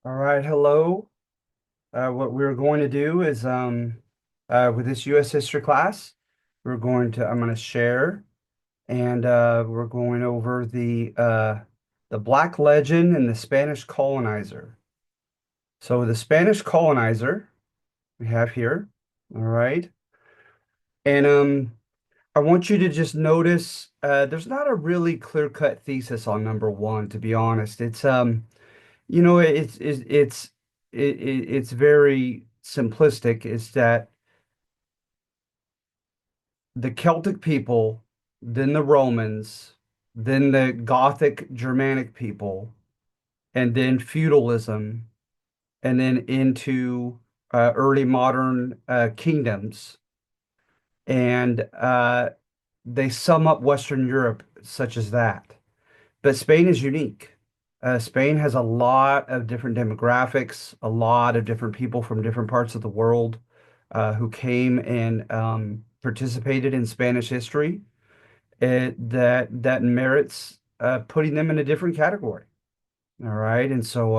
All right, hello. What we're going to do is with this U.S. history class, I'm going to share and we're going over the Black Legend and the Spanish colonizer. So the Spanish colonizer we have here, all right, and I want you to just notice there's not a really clear-cut thesis on number one, to be honest. You know, it's very simplistic. Is that the Celtic people, then the Romans, then the Gothic Germanic people, and then feudalism, and then into early modern kingdoms, and they sum up Western Europe such as that. But Spain is unique. Spain has a lot of different demographics, a lot of different people from different parts of the world who came and participated in Spanish history. That merits putting them in a different category. All right, and so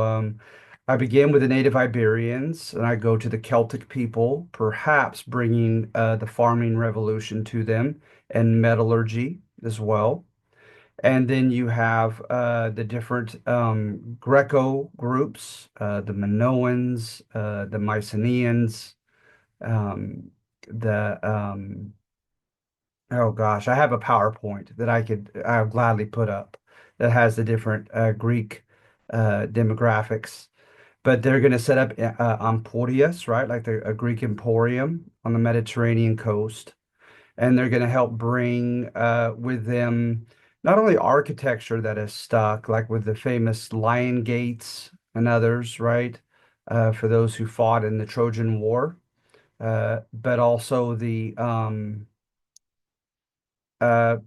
I begin with the native Iberians, and I go to the Celtic people, perhaps bringing the farming revolution to them and metallurgy as well. And then you have the different Greco groups, the Minoans, the Mycenaeans, um, the oh gosh, I have a PowerPoint that I'll gladly put up that has the different Greek demographics. But they're going to set up emporias, right? Like a Greek emporium on the Mediterranean coast, and they're going to help bring with them not only architecture that is stuck, like with the famous lion gates and others, right? For those who fought in the Trojan War, but also uh,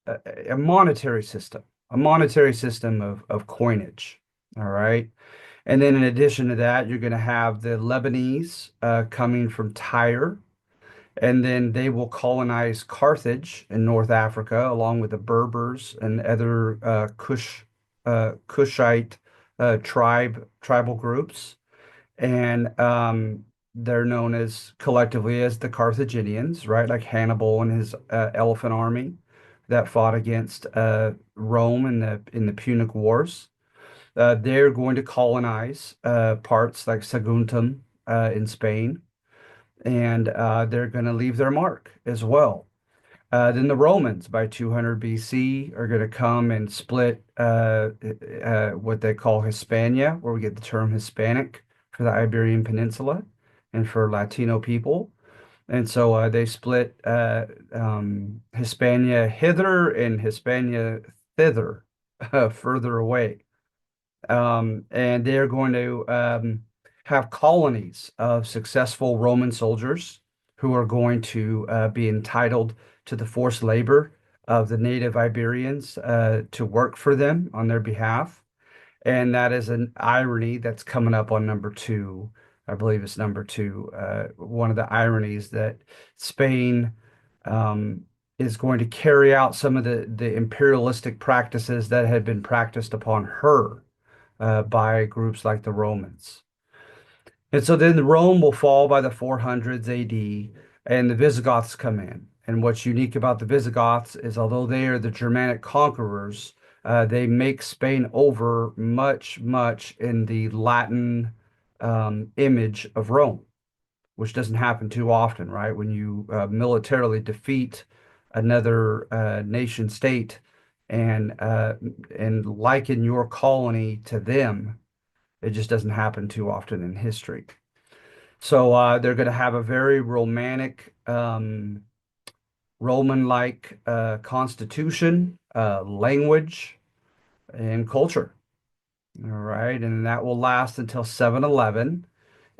a a monetary system of coinage. All right. And then in addition to that, you're going to have the Lebanese coming from Tyre, and then they will colonize Carthage in North Africa, along with the Berbers and other Kushite tribal groups. And they're known as collectively as the Carthaginians, right? Like Hannibal and his elephant army that fought against Rome in the Punic Wars. They're going to colonize parts like Saguntum in Spain, and they're going to leave their mark as well. Then the Romans by 200 BC are going to come and split what they call Hispania, where we get the term Hispanic for the Iberian Peninsula and for Latino people. And so they split Hispania hither and Hispania thither, further away. And they're going to have colonies of successful Roman soldiers who are going to be entitled to the forced labor of the native Iberians to work for them on their behalf. And that is an irony that's coming up on number two. I believe it's number two. One of the ironies that Spain is going to carry out some of the imperialistic practices that had been practiced upon her by groups like the Romans. And so then Rome will fall by the 400s AD, and the Visigoths come in. And what's unique about the Visigoths is although they are the Germanic conquerors, they make Spain over much in the Latin image of Rome, which doesn't happen too often, right? When you militarily defeat another nation state and liken your colony to them, it just doesn't happen too often in history. So they're going to have a very romantic, Roman-like constitution, language, and culture. All right, and that will last until 711,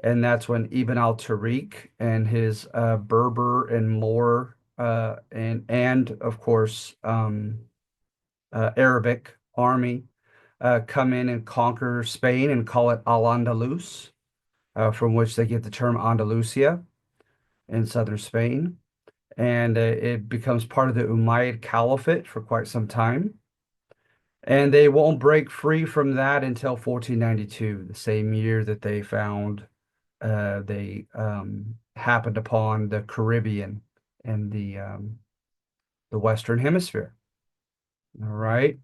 and that's when Ibn al-Tariq and his Berber and Moor and of course Arabic army come in and conquer Spain and call it Al-Andalus, from which they get the term Andalusia in southern Spain. And it becomes part of the Umayyad Caliphate for quite some time. And they won't break free from that until 1492, the same year that they happened upon the Caribbean and the Western Hemisphere. All right.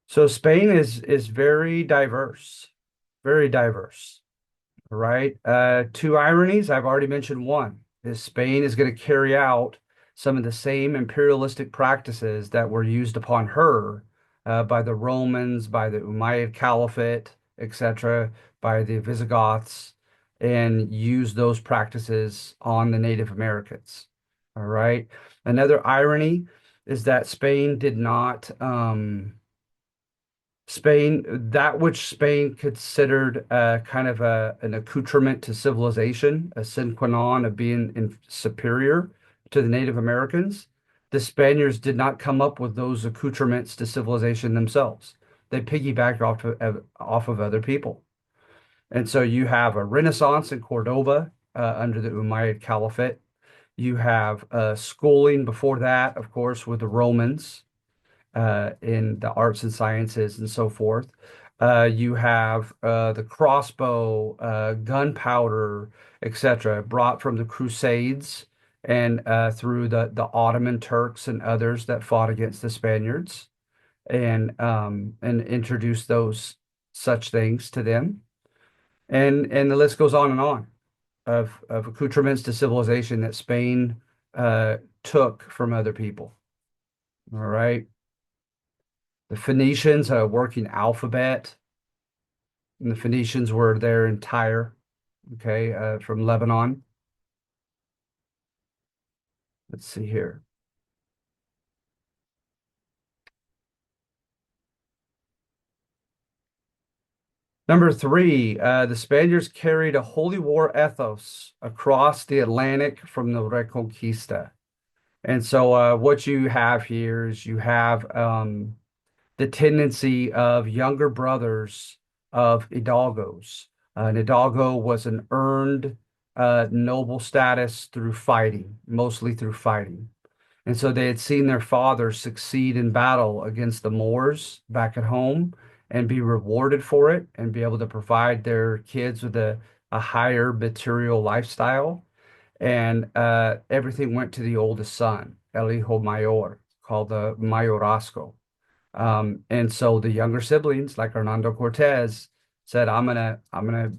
So Spain is very diverse, very diverse. All right. Two ironies. I've already mentioned one is Spain is going to carry out some of the same imperialistic practices that were used upon her by the Romans, by the Umayyad Caliphate, etc., by the Visigoths, and use those practices on the Native Americans. All right. Another irony is that Spain did not Spain, that which Spain considered kind of an accoutrement to civilization, a sine qua non of being superior to the Native Americans, the Spaniards did not come up with those accoutrements to civilization themselves. They piggybacked off of other people. And so you have a Renaissance in Cordoba under the Umayyad Caliphate. You have schooling before that, of course, with the Romans in the arts and sciences and so forth. You have the crossbow, gunpowder, etc., brought from the Crusades and through the Ottoman Turks and others that fought against the Spaniards and introduced those such things to them. And the list goes on of accoutrements to civilization that Spain took from other people. All right. The Phoenicians, a working alphabet, and the Phoenicians were their entire, okay, from Lebanon. Let's see here. Number three, the Spaniards carried a holy war ethos across the Atlantic from the Reconquista. And so what you have here is you have the tendency of younger brothers of Hidalgos. An Hidalgo was an earned noble status through fighting, mostly through fighting. And so they had seen their father succeed in battle against the Moors back at home and be rewarded for it and be able to provide their kids with a higher material lifestyle. And everything went to the oldest son, El Hijo Mayor, called the Mayorazgo. And so the younger siblings, like Hernando Cortez, said, I'm gonna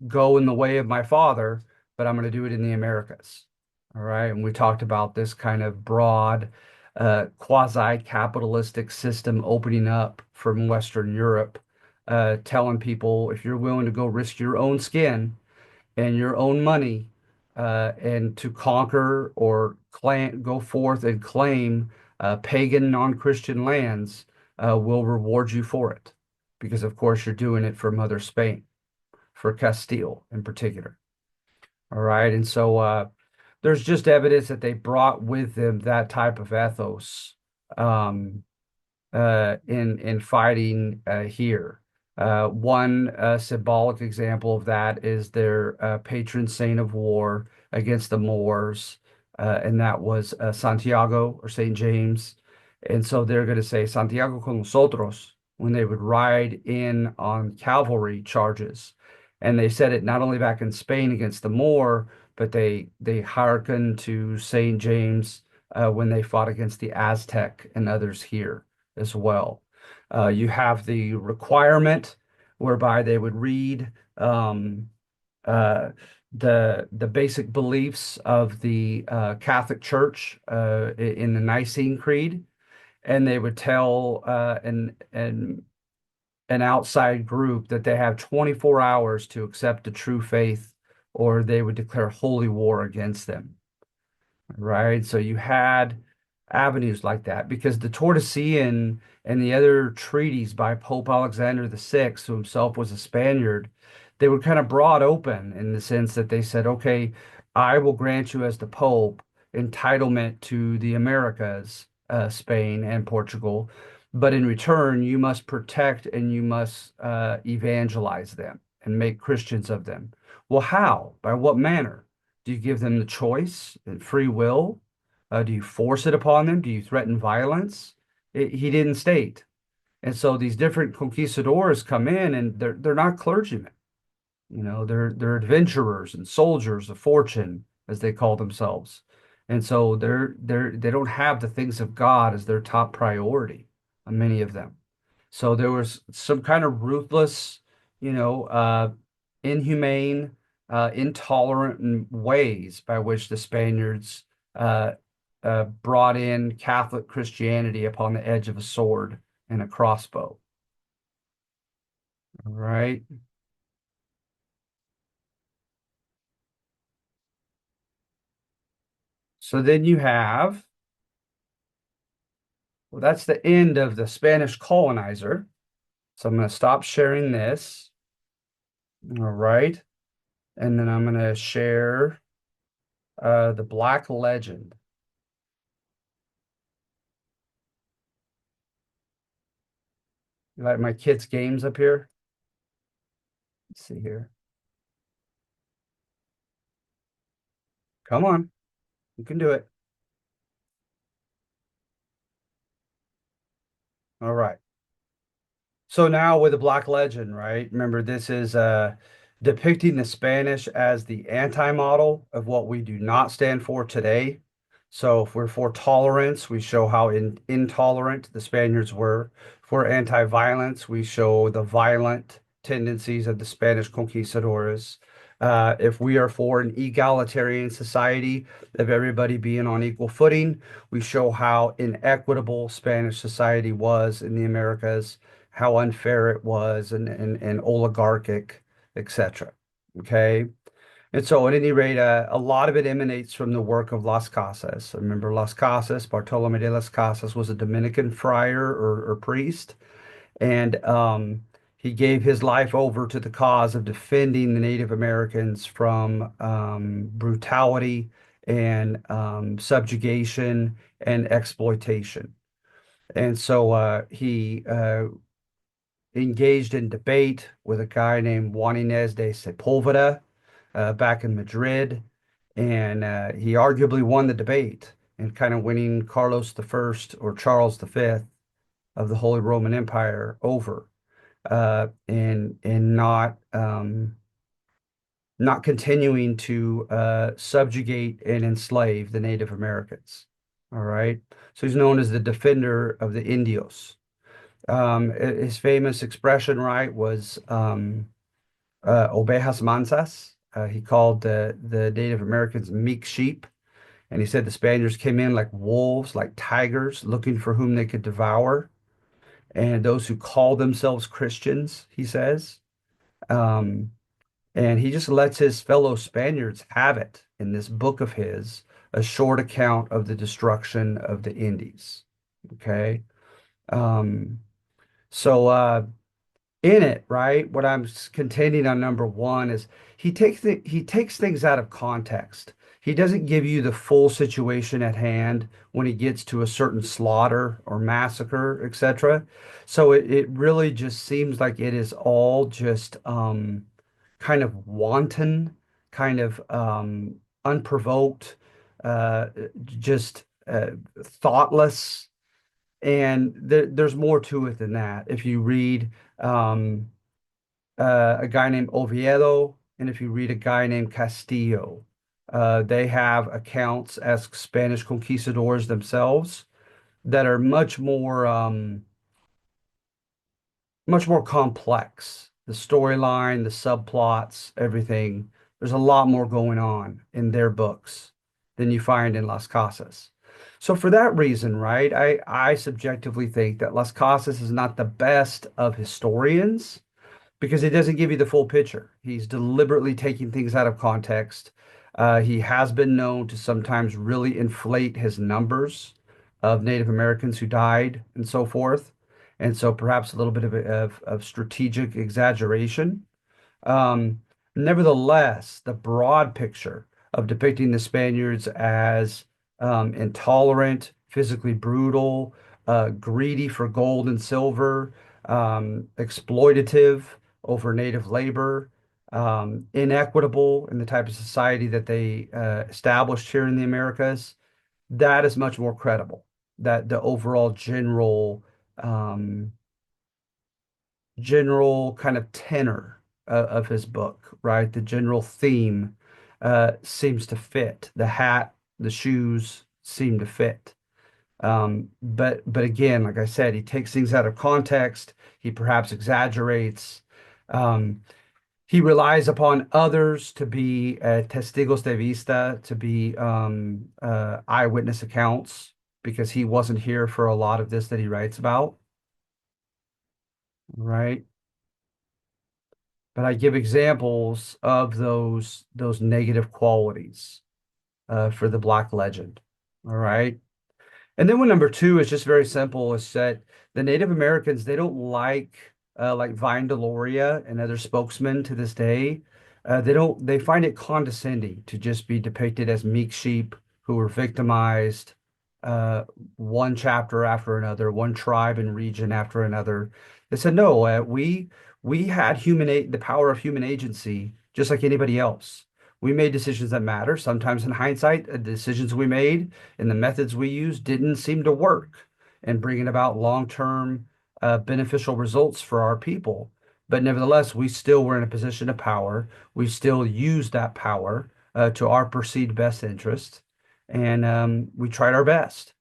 go in the way of my father, but I'm gonna do it in the Americas. All right. And we talked about this kind of broad, quasi-capitalistic system opening up from Western Europe, telling people if you're willing to go risk your own skin and your own money and to conquer or go forth and claim pagan non-Christian lands will reward you for it. Because, of course, you're doing it for Mother Spain, for Castile in particular. All right. And so there's just evidence that they brought with them that type of ethos. Um, in fighting here. One symbolic example of that is their patron saint of war against the Moors, and that was Santiago or Saint James. And so they're going to say Santiago con nosotros when they would ride in on cavalry charges. And they said it not only back in Spain against the Moor, but they hearkened to Saint James when they fought against the Aztec and others here as well. You have the requirement whereby they would read uh, the basic beliefs of the Catholic Church in the Nicene Creed, and they would tell an outside group that they have 24 hours to accept the true faith, or they would declare holy war against them. Right. So you had avenues like that because the Tordesillas and the other treaties by Pope Alexander VI, who himself was a Spaniard, they were kind of broad open in the sense that they said, okay, I will grant you as the Pope entitlement to the Americas, Spain and Portugal, but in return, you must protect and you must evangelize them and make Christians of them. Well, how? By what manner? Do you give them the choice and free will? Do you force it upon them? Do you threaten violence? He didn't state. And so these different conquistadors come in and they're not clergymen. They're adventurers and soldiers of fortune, as they call themselves. And so they don't have the things of God as their top priority, many of them. So there was some kind of ruthless, you know, uh, inhumane, intolerant ways by which the Spaniards uh, brought in Catholic Christianity upon the edge of a sword and a crossbow. All right. So then you have, well, that's the end of the Spanish colonizer. So I'm going to stop sharing this. All right. And then I'm going to share the Black Legend. You like my kids' games up here? Let's see here. Come on. You can do it. All right. So now with the Black Legend, right? Remember, this is depicting the Spanish as the anti-model of what we do not stand for today. So if we're for tolerance, we show how intolerant the Spaniards were. If we're anti-violence, we show the violent tendencies of the Spanish conquistadors. If we are for an egalitarian society of everybody being on equal footing, we show how inequitable Spanish society was in the Americas, how unfair it was, and oligarchic, etc. Okay. And so, at any rate, a lot of it emanates from the work of Las Casas. Remember, Las Casas, Bartolome de las Casas was a Dominican friar or priest, and he gave his life over to the cause of defending the Native Americans from brutality and subjugation and exploitation. And so he engaged in debate with a guy named Juan Inés de Sepúlveda back in Madrid, and he arguably won the debate and kind of winning Carlos the First or Charles the Fifth of the Holy Roman Empire over, and not continuing to subjugate and enslave the Native Americans. All right, so he's known as the defender of the Indios. His famous expression, right, was ovejas mansas. He called the Native Americans meek sheep. And he said the Spaniards came in like wolves, like tigers, looking for whom they could devour. And those who call themselves Christians, he says. Um, and he just lets his fellow Spaniards have it in this book of his, a short account of the destruction of the Indies. Okay. Um, so in it, right? What I'm contending on number one is he takes things out of context. He doesn't give you the full situation at hand when he gets to a certain slaughter or massacre, etc. So it really just seems like it is all just kind of wanton, kind of unprovoked, uh, just thoughtless. And there's more to it than that. If you read um, a guy named Oviedo, and if you read a guy named Castillo, they have accounts as Spanish conquistadors themselves that are much more complex. The storyline, the subplots, everything. There's a lot more going on in their books than you find in Las Casas. So for that reason, right, I subjectively think that Las Casas is not the best of historians because it doesn't give you the full picture. He's deliberately taking things out of context. He has been known to sometimes really inflate his numbers of Native Americans who died and so forth. And so perhaps a little bit of strategic exaggeration. Um, Nevertheless, the broad picture of depicting the Spaniards as intolerant, physically brutal, greedy for gold and silver, exploitative over native labor, inequitable in the type of society that they established here in the Americas, that is much more credible. that the overall um, general kind of tenor of his book, right? The general theme seems to fit. The hat, the shoes seem to fit. But again, like I said, he takes things out of context. He perhaps exaggerates. Um, he relies upon others to be testigos de vista, to be eyewitness accounts, because he wasn't here for a lot of this that he writes about, right? But I give examples of those negative qualities for the Black Legend. All right. And then one number two is just very simple, is that the Native Americans, they don't like Vine Deloria and other spokesmen to this day. They find it condescending to just be depicted as meek sheep who were victimized uh, one chapter after another, one tribe and region after another. They said, no, we had the power of human agency just like anybody else. We made decisions that matter. Sometimes in hindsight, the decisions we made and the methods we used didn't seem to work in bringing about long-term beneficial results for our people. But nevertheless, we still were in a position of power. We still used that power to our perceived best interest, and we tried our best.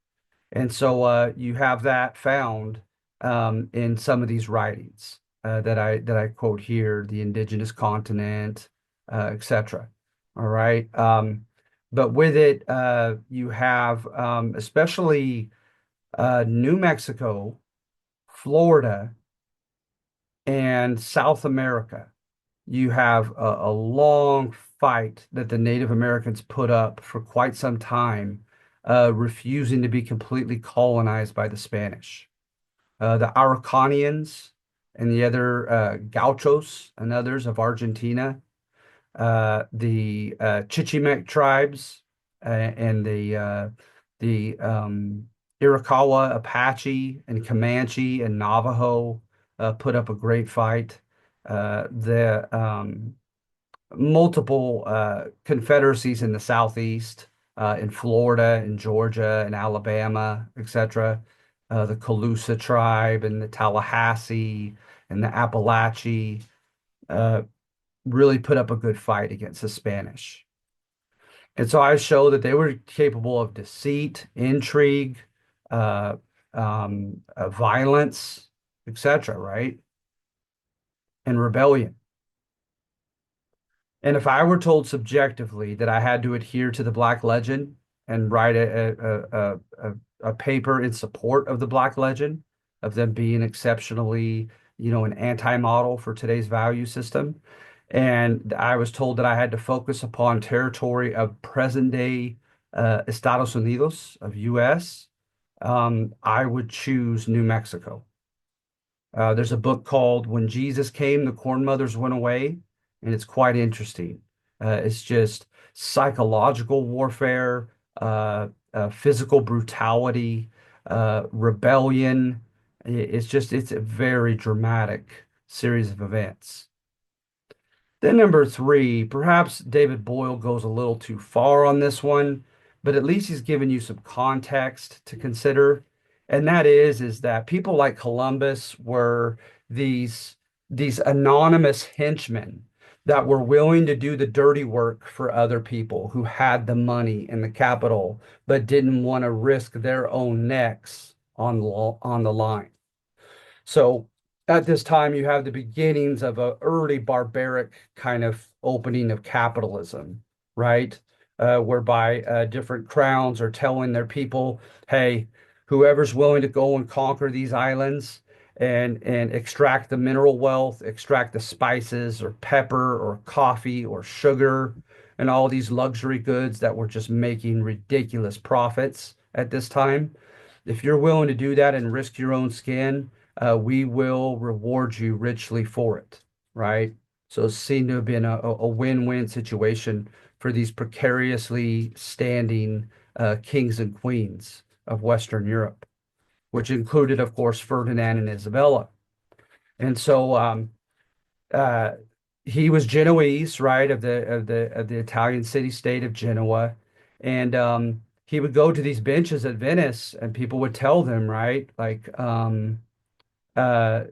And so you have that found in some of these writings that I quote here, the indigenous continent, etc. All right. But with it, you have especially New Mexico, Florida, and South America. You have a long fight that the Native Americans put up for quite some time, refusing to be completely colonized by the Spanish. The Araucanians and the other Gauchos and others of Argentina, the Chichimec tribes, and the Iroquois, Apache, and Comanche and Navajo put up a great fight. The multiple confederacies in the Southeast, in Florida, in Georgia, in Alabama, etc. The Calusa tribe and the Tallahassee and the Appalachee uh, really put up a good fight against the Spanish. And so I show that they were capable of deceit, intrigue, uh, violence, etc., right? And rebellion. And if I were told subjectively that I had to adhere to the Black Legend and write a paper in support of the Black Legend, of them being exceptionally, an anti-model for today's value system, and I was told that I had to focus upon territory of present day Estados Unidos, of US, I would choose New Mexico. There's a book called When Jesus Came, the Corn Mothers Went Away, and it's quite interesting. It's just psychological warfare, physical brutality, rebellion. It's a very dramatic series of events. Then number three, perhaps David Boyle goes a little too far on this one, but at least he's given you some context to consider. And that is that people like Columbus were these these anonymous henchmen that were willing to do the dirty work for other people who had the money and the capital, but didn't want to risk their own necks on the line. So at this time, you have the beginnings of an early barbaric kind of opening of capitalism, right? Whereby different crowns are telling their people, hey, whoever's willing to go and conquer these islands and extract the mineral wealth, extract the spices or pepper or coffee or sugar and all these luxury goods that were just making ridiculous profits at this time. If you're willing to do that and risk your own skin, we will reward you richly for it, right? So it seemed to have been a win-win situation for these precariously standing kings and queens of Western Europe, which included, of course, Ferdinand and Isabella. And so uh, he was Genoese, right, of the Italian city-state of Genoa, and he would go to these benches at Venice and people would tell them, right? Uh,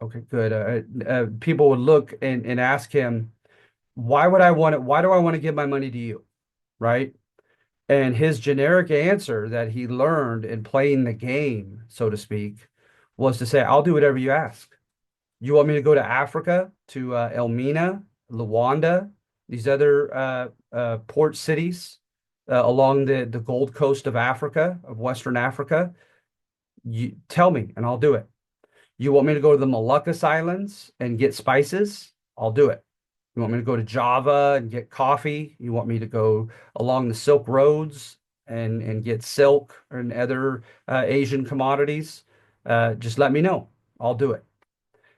okay, good. People would look and ask him, why would I want it? Why do I want to give my money to you? Right? And his generic answer that he learned in playing the game, so to speak, was to say, I'll do whatever you ask. You want me to go to Africa, to Elmina, Luanda, these other port cities along the Gold Coast of Africa, of Western Africa? You tell me, and I'll do it. You want me to go to the Moluccas Islands and get spices? I'll do it. You want me to go to Java and get coffee? You want me to go along the Silk Roads and get silk and other Asian commodities? Just let me know. I'll do it.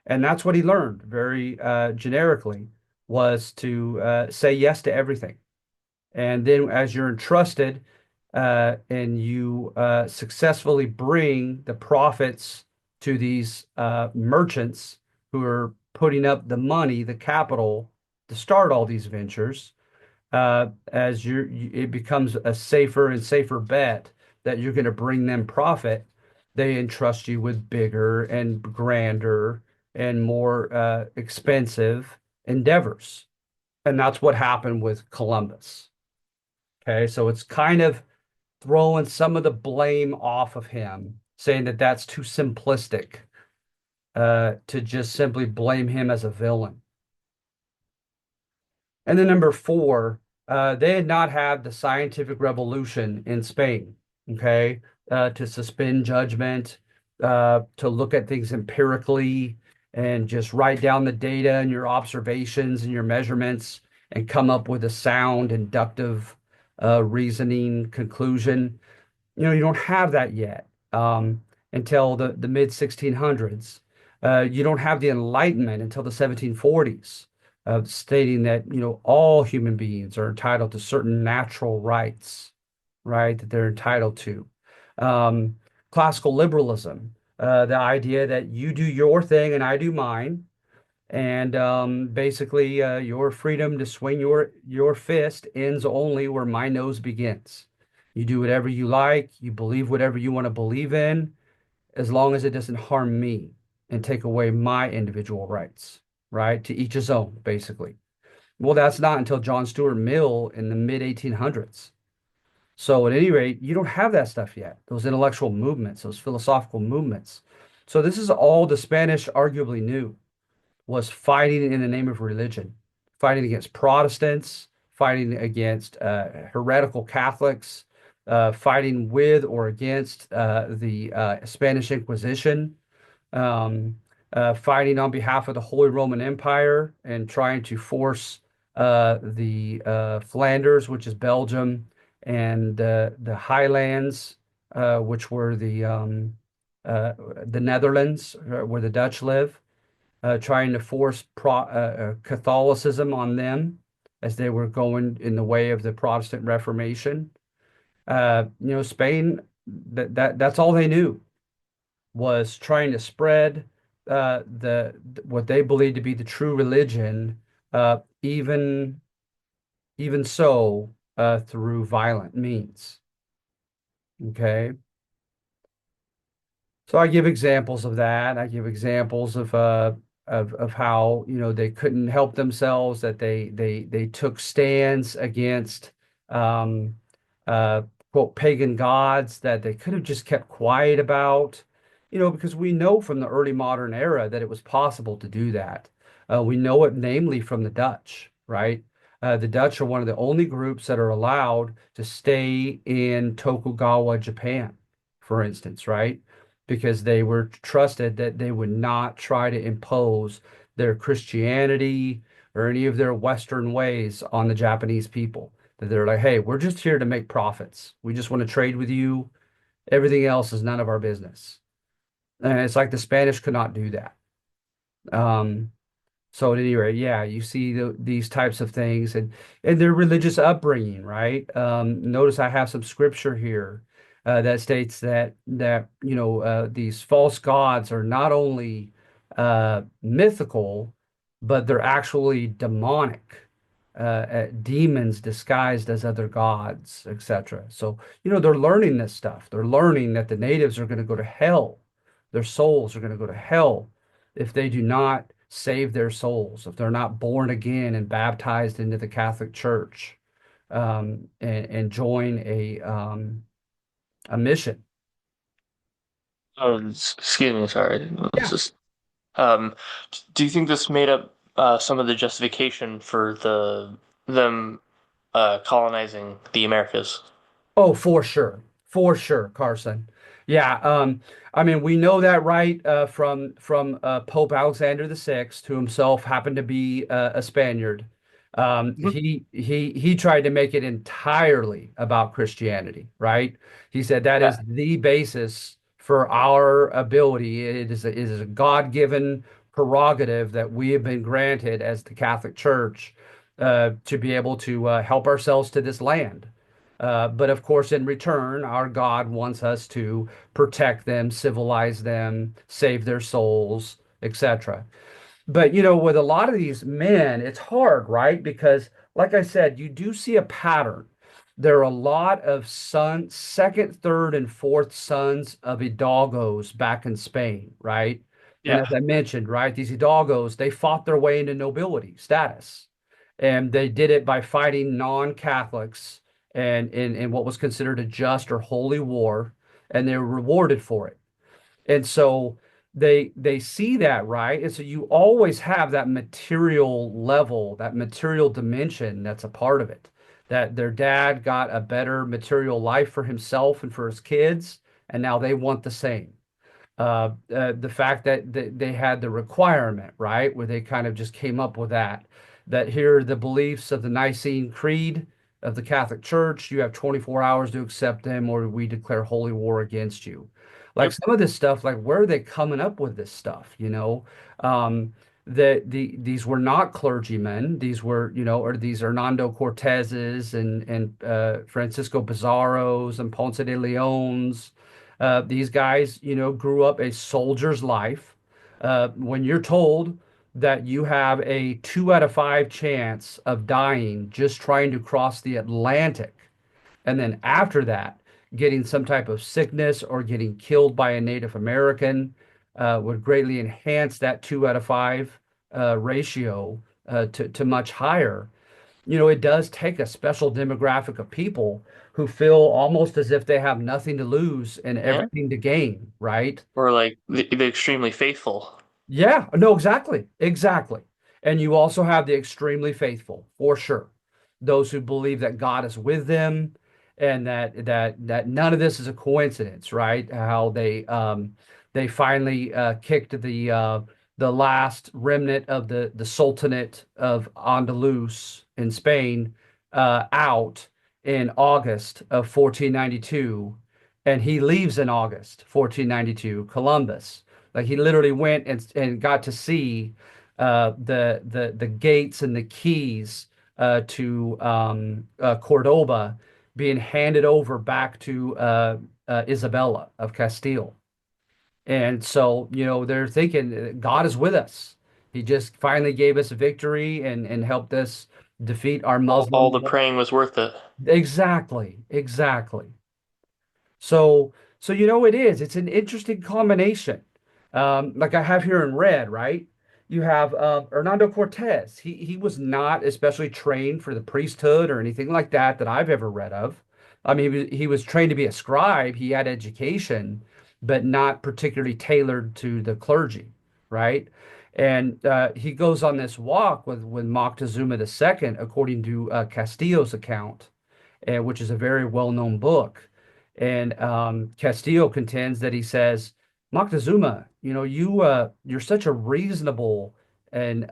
And that's what he learned very generically was to say yes to everything. And then as you're entrusted and you successfully bring the profits to these merchants who are putting up the money, the capital to start all these ventures, it becomes a safer and safer bet that you're going to bring them profit. They entrust you with bigger and grander and more expensive endeavors. And that's what happened with Columbus. Okay, so it's kind of throwing some of the blame off of him, saying that that's too simplistic to just simply blame him as a villain. And then number four, they had not had the scientific revolution in Spain, okay, to suspend judgment, to look at things empirically and just write down the data and your observations and your measurements and come up with a sound, inductive, reasoning conclusion. You don't have that yet until the mid 1600s. You don't have the Enlightenment until the 1740s, stating that all human beings are entitled to certain natural rights, right? That they're entitled to. Um, Classical liberalism, the idea that you do your thing and I do mine, and basically your freedom to swing your fist ends only where my nose begins. You do whatever you like, you believe whatever you want to believe in, as long as it doesn't harm me and take away my individual rights, right? To each his own, basically. Well, that's not until John Stuart Mill in the mid 1800s. So at any rate, you don't have that stuff yet, those intellectual movements, those philosophical movements. So this is all the Spanish arguably knew was fighting in the name of religion, fighting against Protestants, fighting against heretical Catholics, fighting with or against the Spanish Inquisition, um, fighting on behalf of the Holy Roman Empire and trying to force the Flanders, which is Belgium, and the Highlands, which were the Netherlands, where the Dutch live, trying to force Catholicism on them as they were going in the way of the Protestant Reformation. Spain, that's all they knew was trying to spread the what they believed to be the true religion, even so through violent means. Okay. So I give examples of that. I give examples of how, they couldn't help themselves, that they took stands against um uh quote pagan gods that they could have just kept quiet about, because we know from the early modern era that it was possible to do that. We know it namely from the Dutch, right? The Dutch are one of the only groups that are allowed to stay in Tokugawa, Japan, for instance, right? Because they were trusted that they would not try to impose their Christianity or any of their Western ways on the Japanese people. That they're like, hey, we're just here to make profits. We just want to trade with you. Everything else is none of our business. And it's like the Spanish could not do that. Um, so at any rate, yeah, you see these types of things and their religious upbringing, right? Notice I have some scripture here that states that these false gods are not only mythical, but they're actually demonic. demons disguised as other gods, etc. So, they're learning this stuff. They're learning that the natives are going to go to hell. Their souls are going to go to hell if they do not save their souls, if they're not born again and baptized into the Catholic Church, and join a mission. Excuse me, sorry. It's Yeah. just, um, do you think this made up some of the justification for them colonizing the Americas? Oh, for sure. For sure, Carson. Yeah, I mean, we know that, right, from Pope Alexander the Sixth, who himself happened to be a Spaniard. Mhm. He tried to make it entirely about Christianity, right? He said that is Yeah. the basis for our ability. It is a God-given prerogative that we have been granted as the Catholic Church, to be able to help ourselves to this land. But of course, in return, our God wants us to protect them, civilize them, save their souls, etc. But with a lot of these men, it's hard, right? Because, like I said, you do see a pattern. There are a lot of second, third, and fourth sons of hidalgos back in Spain, right? And as Yeah. I mentioned, right, these hidalgos, they fought their way into nobility status. And they did it by fighting non-Catholics and in what was considered a just or holy war, and they were rewarded for it. And so they see that, right? And so you always have that material level, that material dimension that's a part of it. That their dad got a better material life for himself and for his kids, and now they want the same. The fact that they had the requirement, right, where they kind of just came up with that here are the beliefs of the Nicene Creed of the Catholic Church. You have 24 hours to accept them, or we declare holy war against you. Like Yep. some of this stuff, like where are they coming up with this stuff? Um, these were not clergymen. These were, or these Hernando Cortezes and Francisco Pizarros and Ponce de Leon's. These guys, grew up a soldier's life. When you're told that you have a 2 out of 5 chance of dying just trying to cross the Atlantic, and then after that, getting some type of sickness or getting killed by a Native American, would greatly enhance that 2 out of 5 ratio, to much higher. It does take a special demographic of people who feel almost as if they have nothing to lose and Yeah. everything to gain, right? Or like the extremely faithful. Yeah, no, exactly. Exactly. And you also have the extremely faithful, for sure. Those who believe that God is with them and that none of this is a coincidence, right? How they finally kicked the last remnant of the Sultanate of Andalus in Spain out in August of 1492, and he leaves in August 1492, Columbus. Like he literally went and got to see the gates and the keys to Cordoba being handed over back to Isabella of Castile. And so, they're thinking God is with us. He just finally gave us a victory and helped us defeat our All Muslim. the praying was worth it. Exactly, exactly. So it is. It's an interesting combination. Like I have here in red, right? You have Hernando Cortez. He was not especially trained for the priesthood or anything like that I've ever read of. I mean, he was trained to be a scribe. He had education, but not particularly tailored to the clergy, right? And he goes on this walk with Moctezuma II, according to Castillo's account, which is a very well-known book. And Castillo contends that he says, Moctezuma, you're such a reasonable and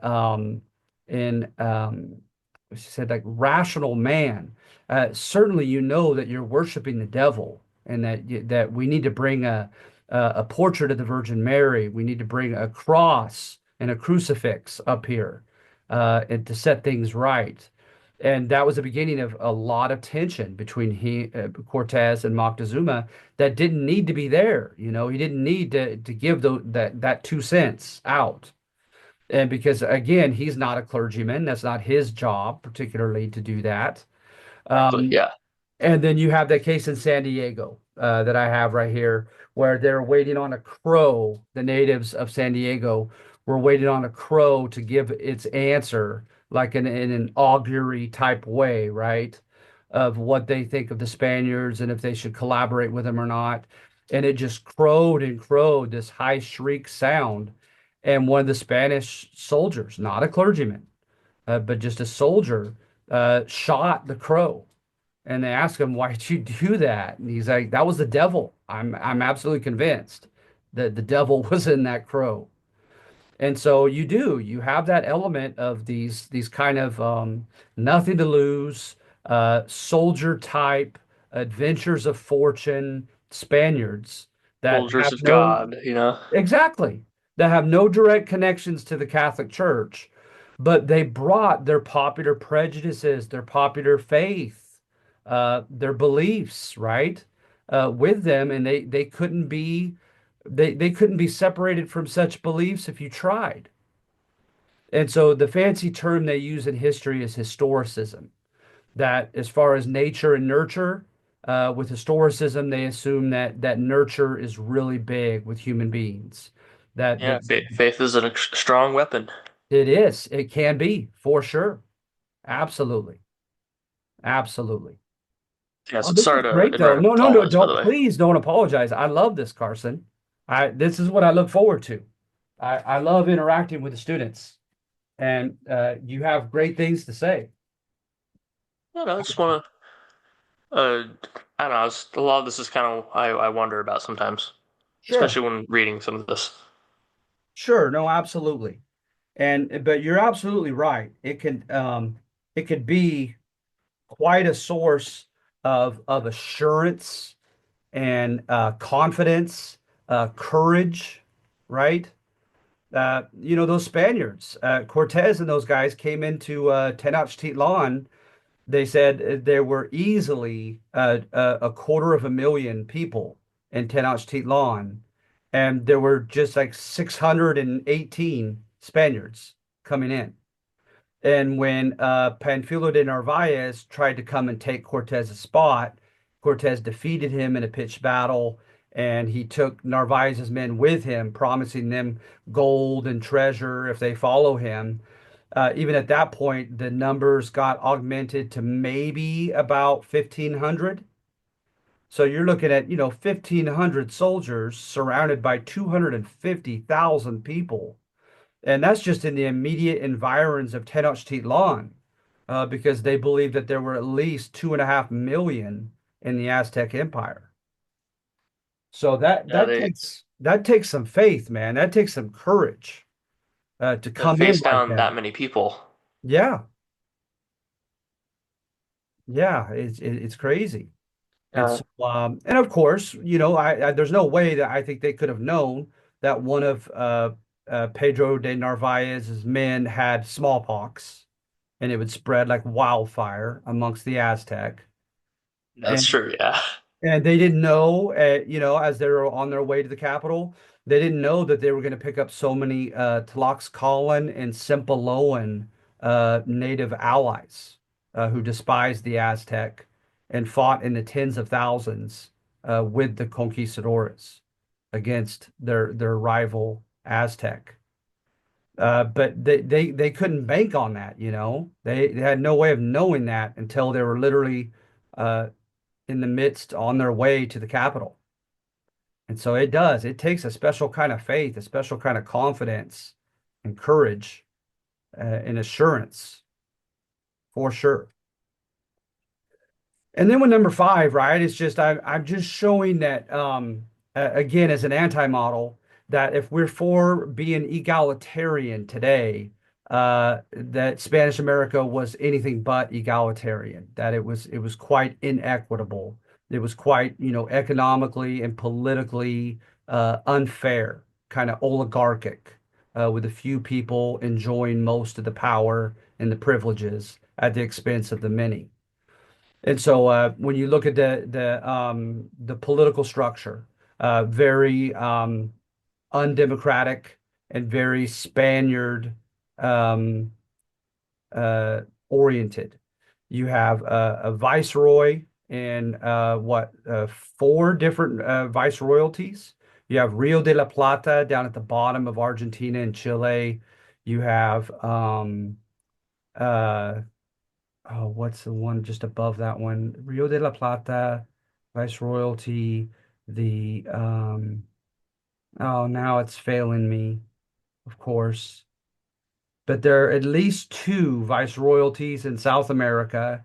she said, like, rational man. Certainly, you know that you're worshiping the devil, and that we need to bring a portrait of the Virgin Mary. We need to bring a cross and a crucifix up here, and to set things right. And that was the beginning of a lot of tension between Cortez and Moctezuma that didn't need to be there. He didn't need to give that 2 cents out. And because again, he's not a clergyman, that's not his job particularly to do that. Exactly. Um, Yeah. and then you have that case in San Diego that I have right here, where they're waiting on a crow. The natives of San Diego were waiting on a crow to give its answer, like in an augury type way, right? Of what they think of the Spaniards and if they should collaborate with them or not. And it just crowed and crowed, this high shriek sound. And one of the Spanish soldiers, not a clergyman, but just a soldier, shot the crow. And they ask him, "Why did you do that?" And he's like, "That was the devil. I'm absolutely convinced that the devil was in that crow." And so you have that element of these kind of nothing to lose, soldier type adventures of fortune Spaniards that Soldiers have of no God, you know. exactly. That have no direct connections to the Catholic Church, but they brought their popular prejudices, their popular faith, their beliefs, right, with them, and they couldn't be separated from such beliefs if you tried. And so the fancy term they use in history is historicism. That as far as nature and nurture, with historicism, they assume that nurture is really big with human beings. That Yeah, faith is a strong weapon. it can be for sure. Absolutely. Absolutely. Yeah, Oh, so this sorry is to great though. No, interrupt no, all no, this, by the don't way. please don't apologize. I love this, Carson. This is what I look forward to. I love interacting with the students and you have great things to say. No, no, I just want to, I don't know, a lot of this is kind of, I wonder about sometimes, Sure. especially when reading some of this. Sure. No, absolutely. And but you're absolutely right. It could be quite a source of assurance and confidence, courage, right? Those Spaniards, Cortez and those guys came into Tenochtitlan. They said there were easily a quarter of a million people in Tenochtitlan, and there were just like 618 Spaniards coming in. And when Panfilo de Narvaez tried to come and take Cortez's spot, Cortez defeated him in a pitched battle, and he took Narvaez's men with him, promising them gold and treasure if they follow him. Even at that point, the numbers got augmented to maybe about 1,500. So you're looking at, 1,500 soldiers surrounded by 250,000 people. And that's just in the immediate environs of Tenochtitlan, because they believed that there were at least 2.5 million in the Aztec Empire. So that Yeah, that they takes that takes some faith, man. That takes some courage to come in face like down that. that many people. Yeah, yeah, it's crazy. And Uh, so, and of course, there's no way that I think they could have known that one of Pedro de Narvaez's men had smallpox, and it would spread like wildfire amongst the Aztec. that's And true, yeah. and they didn't know, as they were on their way to the capital, they didn't know that they were going to pick up so many Tlaxcalan and Sempiloan native allies who despised the Aztec and fought in the tens of thousands with the conquistadores against their rival Aztec. But they couldn't bank on that, They had no way of knowing that until they were literally uh, in the midst on their way to the capital. And so it takes a special kind of faith, a special kind of confidence and courage and assurance for sure. And then with number five, right, it's just I'm just showing that again as an anti-model that if we're for being egalitarian today, that Spanish America was anything but egalitarian, that it was quite inequitable. It was quite, economically and politically unfair, kind of oligarchic, with a few people enjoying most of the power and the privileges at the expense of the many. And so when you look at the political structure, very undemocratic, and very Spaniard um, uh, oriented. You have a viceroy and four different viceroyalties. You have Rio de la Plata down at the bottom of Argentina and Chile. You have uh, oh, what's the one just above that one? Rio de la Plata, viceroyalty. The oh, now it's failing me, of course. But there are at least two viceroyalties in South America,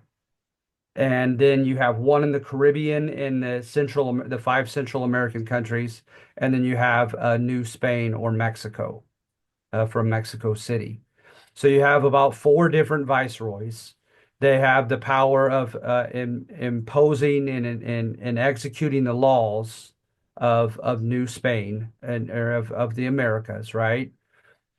and then you have one in the Caribbean in the five Central American countries, and then you have New Spain or Mexico from Mexico City. So you have about four different viceroys. They have the power of imposing and executing the laws of New Spain and or of the Americas, right?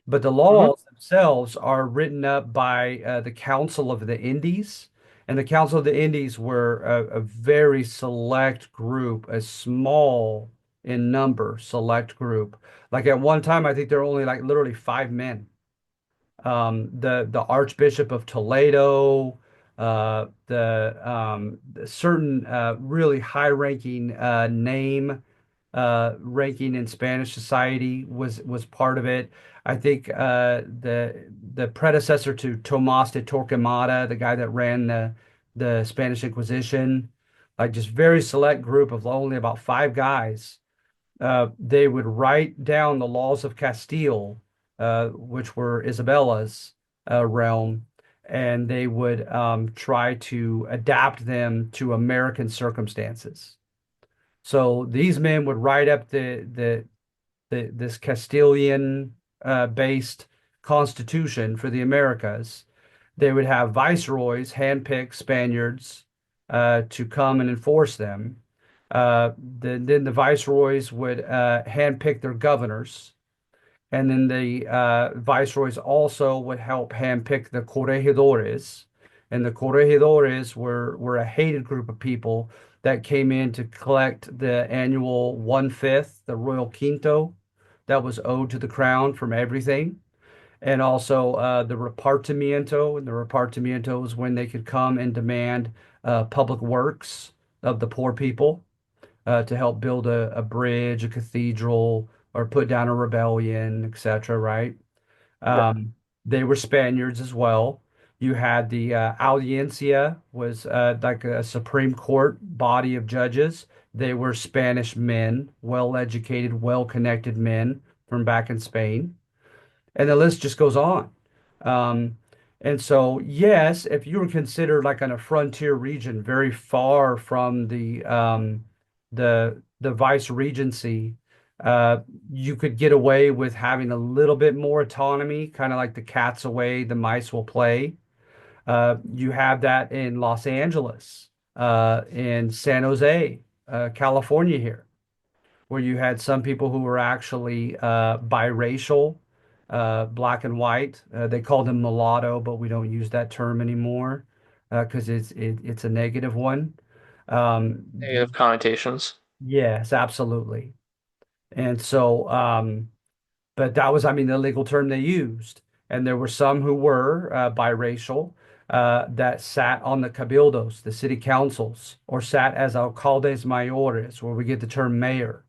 But the Hmm. laws themselves are written up by the Council of the Indies. And the Council of the Indies were a very select group, a small in number select group. Like at one time, I think there were only like literally five men. The Archbishop of Toledo, the certain really high-ranking name ranking in Spanish society was part of it. I think the predecessor to Tomás de Torquemada, the guy that ran the Spanish Inquisition, like just very select group of only about five guys. They would write down the laws of Castile, which were Isabella's realm, and they would try to adapt them to American circumstances. So these men would write up this Castilian based constitution for the Americas. They would have viceroys handpick Spaniards to come and enforce them. Then the viceroys would handpick their governors, and then the viceroys also would help handpick the corregidores. And the corregidores were a hated group of people that came in to collect the annual one-fifth, the royal quinto, that was owed to the crown from everything. And also the repartimiento. And the repartimiento was when they could come and demand public works of the poor people to help build a bridge, a cathedral, or put down a rebellion, etc., right? Yeah. Um, they were Spaniards as well. You had the Audiencia was like a Supreme Court body of judges. They were Spanish men, well-educated, well-connected men from back in Spain, and the list just goes on. Um, and so, yes, if you were considered like on a frontier region, very far from the vice regency, uh, you could get away with having a little bit more autonomy, kind of like the cat's away, the mice will play. You have that in Los Angeles, in San Jose, California here where you had some people who were actually biracial, black and white. They called them mulatto, but we don't use that term anymore because it's a negative one. Um, Negative connotations. yes, absolutely. And so, but that was, I mean, the legal term they used. And there were some who were biracial that sat on the cabildos, the city councils, or sat as alcaldes mayores, where we get the term mayor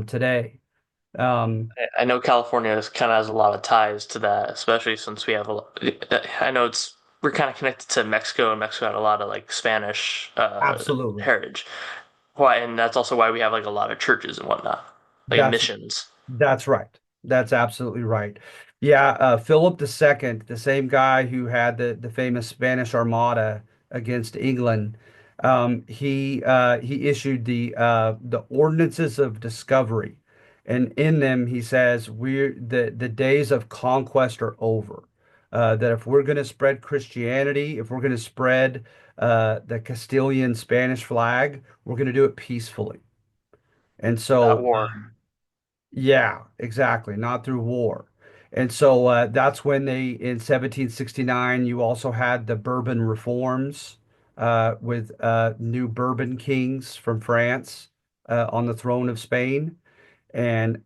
today. Um, I know California kind of has a lot of ties to that, especially since we have a lot. I know we're kind of connected to Mexico, and Mexico had a lot of like Spanish Absolutely. heritage. Why, and that's also why we have like a lot of churches and whatnot, like That's missions. that's right. That's absolutely right. Yeah, Philip II, the same guy who had the famous Spanish Armada against England, he issued the Ordinances of Discovery, and in them he says the days of conquest are over. That if we're going to spread Christianity, if we're going to spread the Castilian Spanish flag, we're going to do it peacefully. And That so war. yeah, exactly. Not through war. And so that's when in 1769, you also had the Bourbon reforms with new Bourbon kings from France on the throne of Spain. and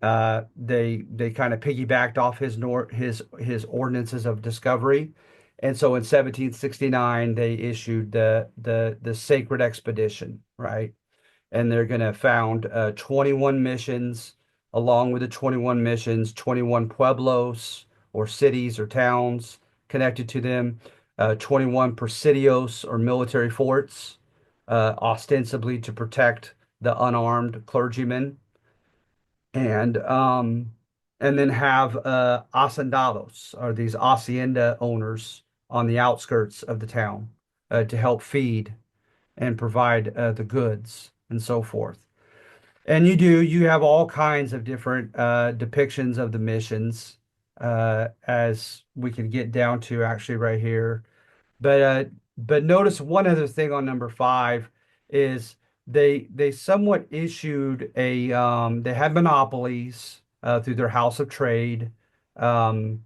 they kind of piggybacked off his ordinances of discovery. And so in 1769 they issued the Sacred Expedition, right? And they're going to found 21 missions. Along with the 21 missions, 21 pueblos or cities or towns connected to them, 21 presidios or military forts, ostensibly to protect the unarmed clergymen, and um, and then have hacendados, or these hacienda owners on the outskirts of the town, to help feed and provide the goods and so forth. And you have all kinds of different depictions of the missions, as we can get down to actually right here. But uh, but notice one other thing on number five is they somewhat issued they had monopolies through their House of Trade, um,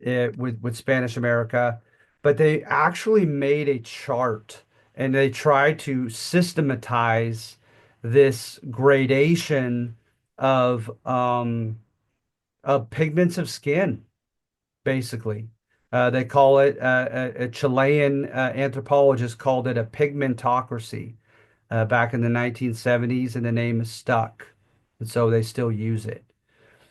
with Spanish America, but they actually made a chart and they tried to systematize this gradation of pigments of skin, basically. They call it a Chilean anthropologist called it a pigmentocracy back in the 1970s, and the name is stuck, and so they still use it.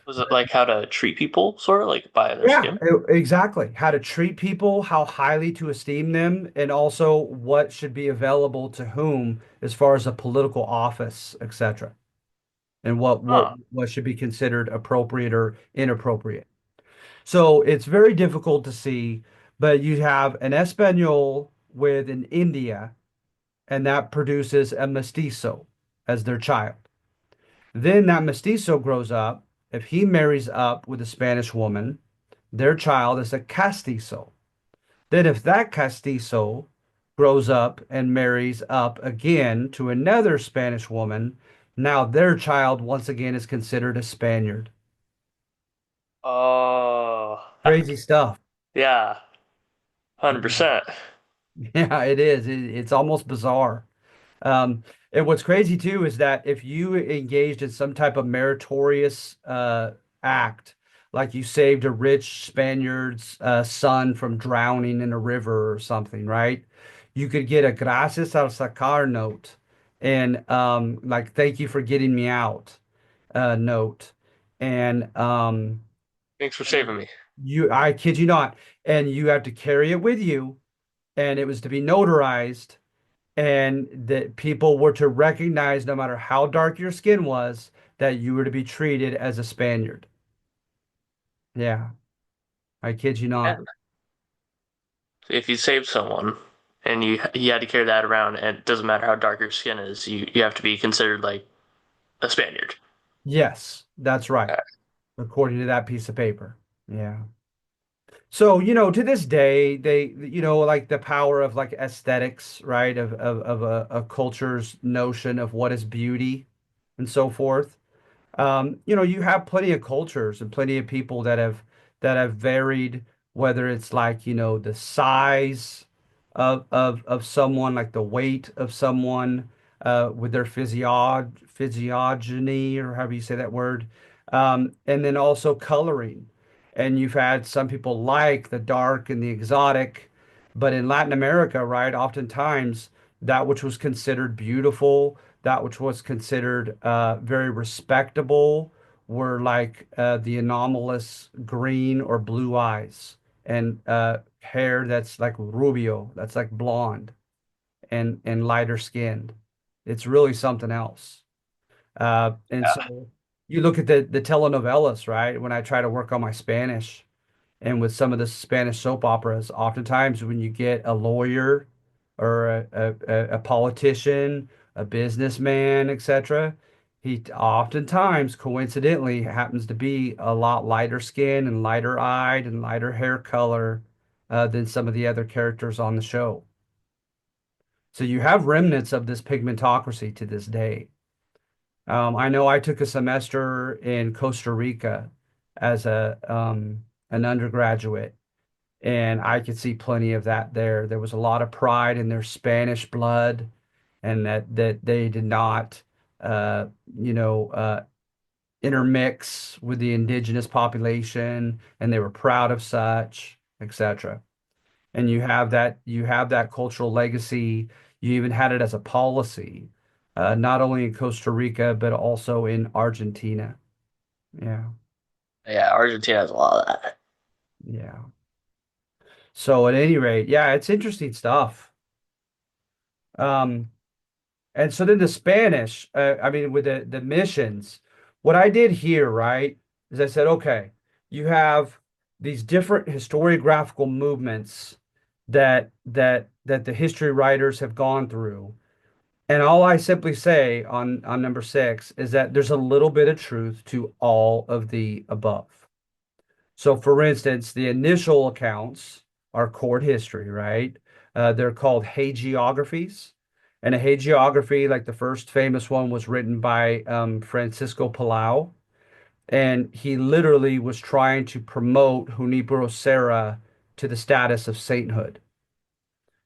Was it like how to treat people, sort of like by their Yeah, skin? exactly. How to treat people, how highly to esteem them, and also what should be available to whom as far as a political office, etc. And Huh. what should be considered appropriate or inappropriate. So it's very difficult to see, but you have an Espanol with an India, and that produces a mestizo as their child. Then that mestizo grows up. If he marries up with a Spanish woman, their child is a castizo. Then if that castizo grows up and marries up again to another Spanish woman, now their child once again is considered a Spaniard. Oh, Crazy stuff. yeah, 100%. Yeah, it is. It's almost bizarre. Um, and what's crazy too is that if you engaged in some type of meritorious act, like you saved a rich Spaniard's son from drowning in a river or something, right? You could get a gracias al sacar note, and like thank you for getting me out note. And Thanks for saving me. I kid you not, and you have to carry it with you, and it was to be notarized, and that people were to recognize, no matter how dark your skin was, that you were to be treated as a Spaniard. Yeah, I kid you Yeah. not. If you saved someone and you had to carry that around, and it doesn't matter how dark your skin is, you have to be considered like a Spaniard. Yes, that's right, Yeah. according to that piece of paper. Yeah. So, to this day, like the power of like aesthetics, right? Of a culture's notion of what is beauty and so forth. You have plenty of cultures and plenty of people that have varied, whether it's like, the size of someone, like the weight of someone, with their physiogeny, or however you say that word, and then also coloring. And you've had some people like the dark and the exotic, but in Latin America, right, oftentimes that which was considered beautiful, that which was considered very respectable, were like the anomalous green or blue eyes, and hair that's like rubio, that's like blonde, and lighter skinned. It's really something else. And so you look at the telenovelas, right? When I try to work on my Spanish, and with some of the Spanish soap operas, oftentimes when you get a lawyer or a politician, a businessman, etc., he oftentimes coincidentally happens to be a lot lighter skin and lighter eyed and lighter hair color than some of the other characters on the show. So you have remnants of this pigmentocracy to this day. I know I took a semester in Costa Rica as an undergraduate, and I could see plenty of that there. There was a lot of pride in their Spanish blood, and that they did not, uh, you know, uh, intermix with the indigenous population, and they were proud of such, etc. And you have that cultural legacy. You even had it as a policy, not only in Costa Rica but also in Argentina. Yeah, Yeah, Argentina has a lot of that. yeah. So at any rate, yeah, it's interesting stuff. Um, and so then the Spanish, I mean, with the missions, what I did here, right, is I said, okay, you have these different historiographical movements that the history writers have gone through. And all I simply say on number six is that there's a little bit of truth to all of the above. So, for instance, the initial accounts are court history, right? They're called hagiographies. And a hagiography, like the first famous one, was written by Francisco Palau. And he literally was trying to promote Junipero Serra to the status of sainthood.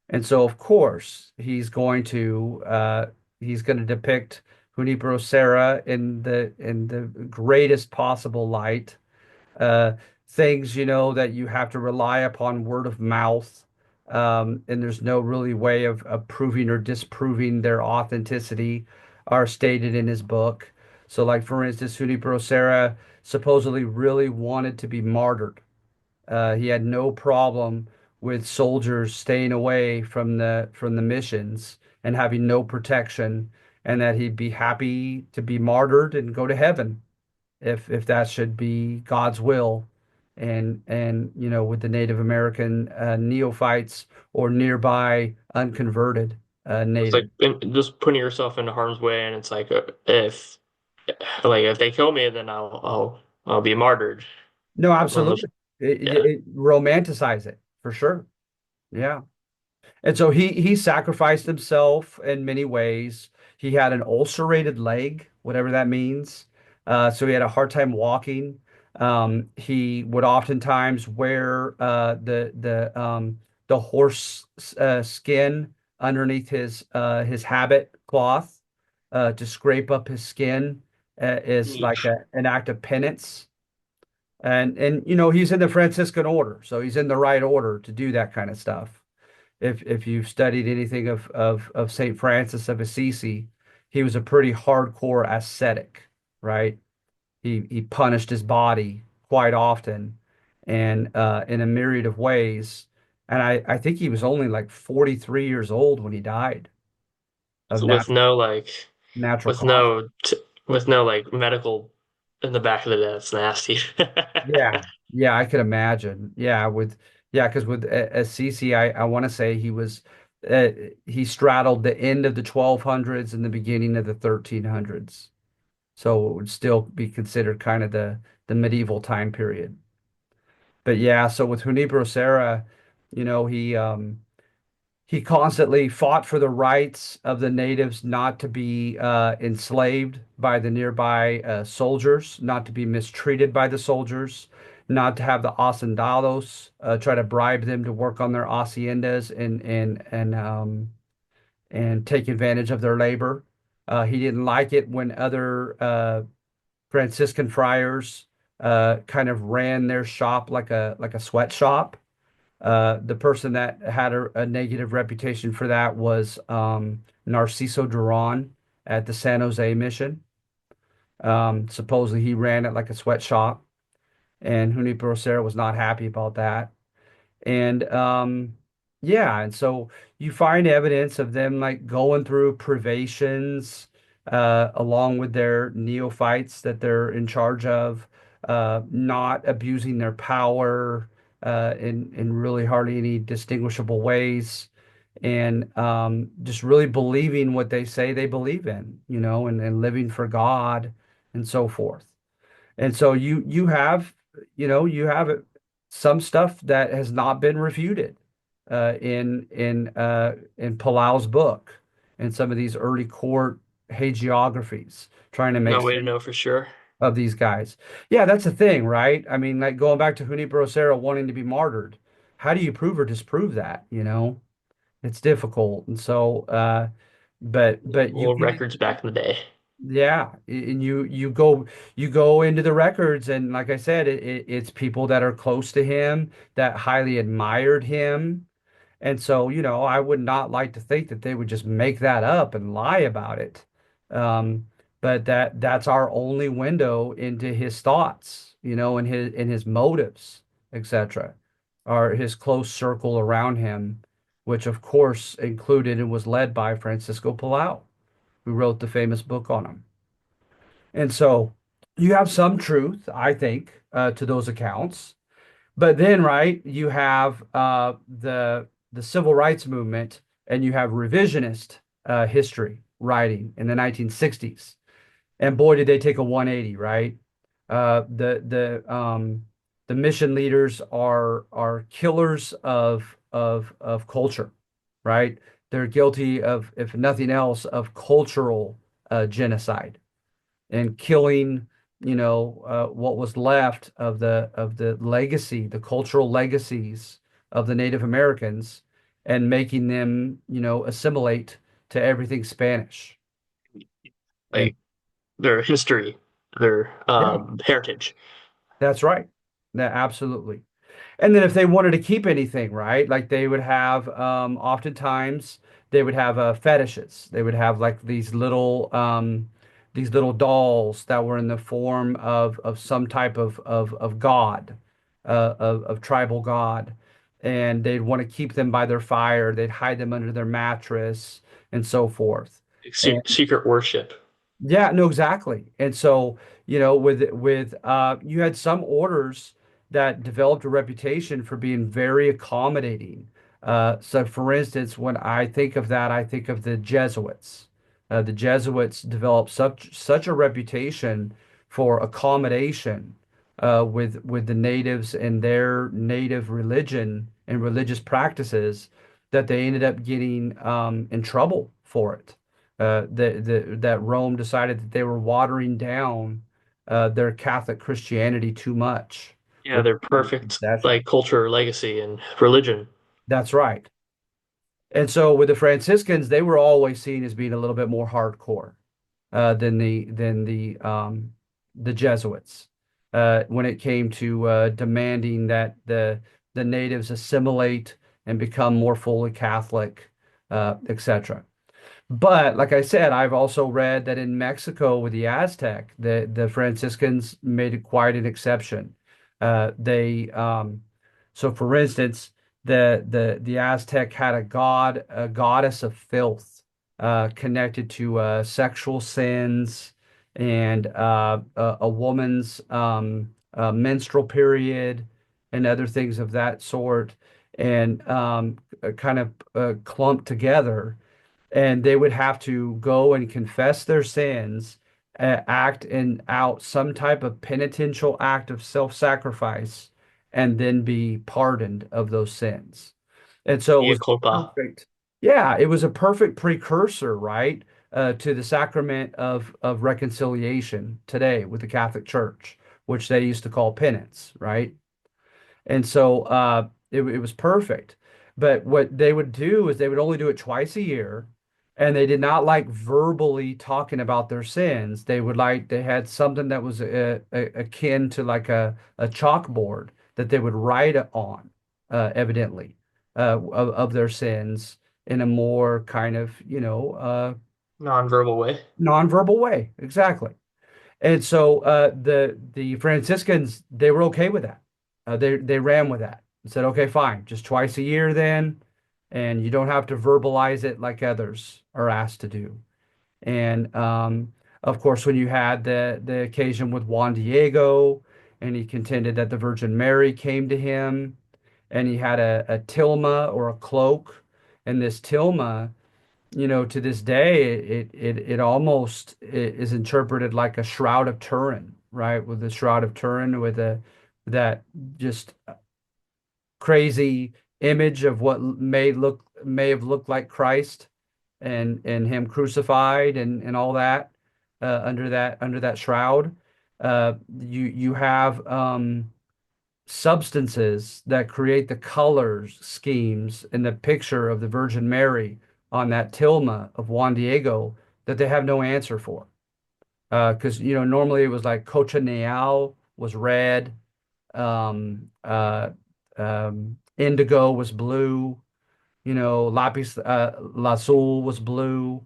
And so, of course, he's going to depict Junipero Serra in the greatest possible light. Uh, Things, you know, that you have to rely upon word of mouth, and there's no really way of proving or disproving their authenticity, are stated in his book. So, like for instance, Junipero Serra supposedly really wanted to be martyred. He had no problem with soldiers staying away from the missions and having no protection, and that he'd be happy to be martyred and go to heaven if that should be God's will. And you know, with the Native American neophytes or nearby unconverted It's like native. just putting yourself into harm's way, and it's like if like if they kill me, then I'll be martyred. No, One of those, absolutely. yeah. It romanticize it for sure. Yeah. And so he sacrificed himself in many ways. He had an ulcerated leg, whatever that means. So he had a hard time walking. He would oftentimes wear the horse skin underneath his habit cloth to scrape up his skin is like an act of penance. And you know, he's in the Franciscan order, so he's in the right order to do that kind of stuff. If you've studied anything of Saint Francis of Assisi, he was a pretty hardcore ascetic, right? He punished his body quite often and in a myriad of ways. And I think he was only like 43 years old when he died of So with no like natural with causes. no t with no like medical in the back of the day. That's nasty. Yeah, yeah, I could imagine. Yeah, because with Assisi, I want to say uh, he straddled the end of the 1200s and the beginning of the 1300s. So it would still be considered kind of the medieval time period. But yeah, so with Junipero Serra, you know, he constantly fought for the rights of the natives not to be enslaved by the nearby soldiers, not to be mistreated by the soldiers, not to have the hacendados try to bribe them to work on their haciendas and take advantage of their labor. He didn't like it when other Franciscan friars kind of ran their shop like a sweatshop. The person that had a negative reputation for that was Narciso Duran at the San Jose Mission. Supposedly he ran it like a sweatshop, and Junipero Serra was not happy about that. And yeah, and so you find evidence of them like going through privations along with their neophytes that they're in charge of, not abusing their power in really hardly any distinguishable ways, and just really believing what they say they believe in, you know, and living for God and so forth. And so you have, you know, you have some stuff that has not been refuted in Palau's book and some of these early court hagiographies trying to make No way to sense know for sure. of these guys. Yeah, that's the thing, right? I mean, like going back to Junipero Serra wanting to be martyred. How do you prove or disprove that, you know? It's difficult. And so but you Well, can records back in the day. Yeah, and you go into the records, and like I said, it's people that are close to him that highly admired him. And so, I would not like to think that they would just make that up and lie about it. Um, but that's our only window into his thoughts, and his motives, etc., or his close circle around him, which of course included and was led by Francisco Palau, who wrote the famous book on him. And so you have some truth, I think, to those accounts. But then, right, you have the civil rights movement, and you have revisionist history writing in the 1960s. And boy, did they take a 180, right? The mission leaders are killers of culture, right? They're guilty of, if nothing else, of cultural genocide and killing, what was left of the legacy, the cultural legacies of the Native Americans, and making them, assimilate to everything Spanish. And Like their history, their yeah, heritage. that's right. That absolutely. And then if they wanted to keep anything, right? Like they would have, oftentimes they would have fetishes. They would have like these little dolls that were in the form of some type of god, of tribal god. And they'd want to keep them by their fire. They'd hide them under their mattress and so forth. Secret worship. Yeah, no, exactly. And so, with you had some orders that developed a reputation for being very accommodating. So for instance, when I think of that, I think of the Jesuits. The Jesuits developed such a reputation for accommodation with the natives and their native religion and religious practices that they ended up getting in trouble for it. That Rome decided that they were watering down their Catholic Christianity too much Yeah, with their perfect concession. like culture, legacy, and religion. That's right. And so with the Franciscans, they were always seen as being a little bit more hardcore than the Jesuits when it came to demanding that the natives assimilate and become more fully Catholic, etc. But like I said, I've also read that in Mexico with the Aztec, the Franciscans made it quite an exception. They so for instance, the Aztec had a goddess of filth, connected to sexual sins and a woman's menstrual period and other things of that sort, and kind of clumped together, and they would have to go and confess their sins, act and out some type of penitential act of self-sacrifice, and then be pardoned of those sins. And so it Mea was culpa. perfect. Yeah, it was a perfect precursor, right, to the sacrament of reconciliation today with the Catholic Church, which they used to call penance, right? And so it was perfect. But what they would do is they would only do it twice a year. And they did not like verbally talking about their sins. They had something that was akin to like a chalkboard that they would write on, evidently, of their sins in a more kind of, Non-verbal way. nonverbal way. Exactly. And so the Franciscans, they were okay with that. They ran with that and said, okay, fine, just twice a year then, and you don't have to verbalize it like others are asked to do. And of course, when you had the occasion with Juan Diego, and he contended that the Virgin Mary came to him, and he had a tilma or a cloak, and this tilma, to this day, it almost is interpreted like a shroud of Turin, right? With the shroud of Turin, with that just crazy image of what may have looked like Christ, and him crucified and all that, under that shroud. You have substances that create the colors schemes in the picture of the Virgin Mary on that tilma of Juan Diego that they have no answer for. Because normally it was like cochineal was red, um, uh, indigo was blue, lapis lazuli was blue,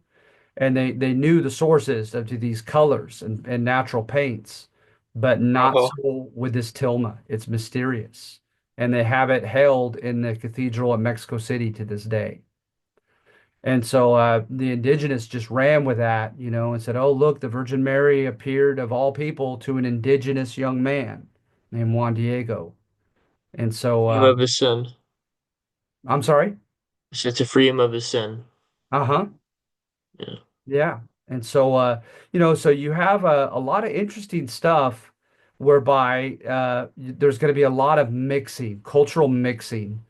and they knew the sources of these colors and natural paints, but not Oh, so with this tilma. It's mysterious, and they have it held in the cathedral in Mexico City to this day. And so the indigenous just ran with that, and said, "Oh, look, the Virgin Mary appeared of all people to an indigenous young man named Juan Diego." And so, freedom of his sin. I'm sorry. She had to free him of his sin. Uh-huh. Yeah. Yeah. And so, so you have a lot of interesting stuff whereby there's going to be a lot of mixing, cultural mixing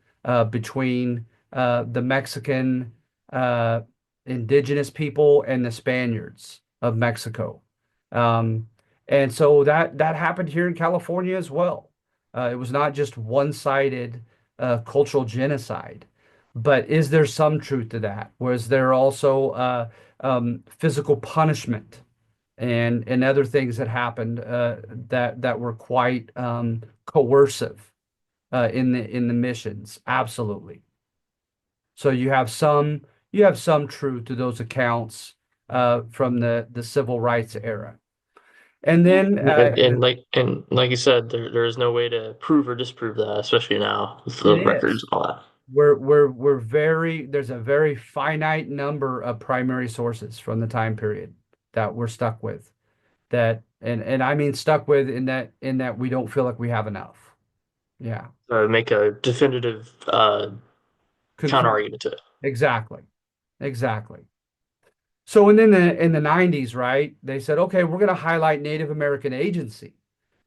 between the Mexican uh, indigenous people and the Spaniards of Mexico. Um, and so that happened here in California as well. It was not just one-sided cultural genocide, but is there some truth to that? Was there also physical punishment and other things that happened that were quite coercive in the missions. Absolutely. So you have some truth to those accounts from the civil rights era, and then And like you said, there is no way to prove or disprove that, especially now with it the records is. and all that. We're very there's a very finite number of primary sources from the time period that we're stuck with. That and I mean stuck with in that we don't feel like we have enough. Yeah. Make a definitive counter Conclusion. argument to it. Exactly. Exactly. So and then in the 90s, right, they said, okay, we're going to highlight Native American agency.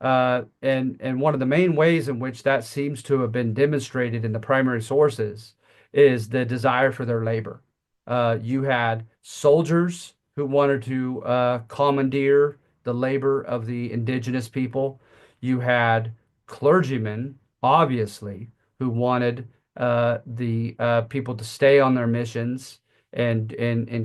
And one of the main ways in which that seems to have been demonstrated in the primary sources is the desire for their labor. You had soldiers who wanted to commandeer the labor of the indigenous people. You had clergymen, obviously, who wanted the people to stay on their missions and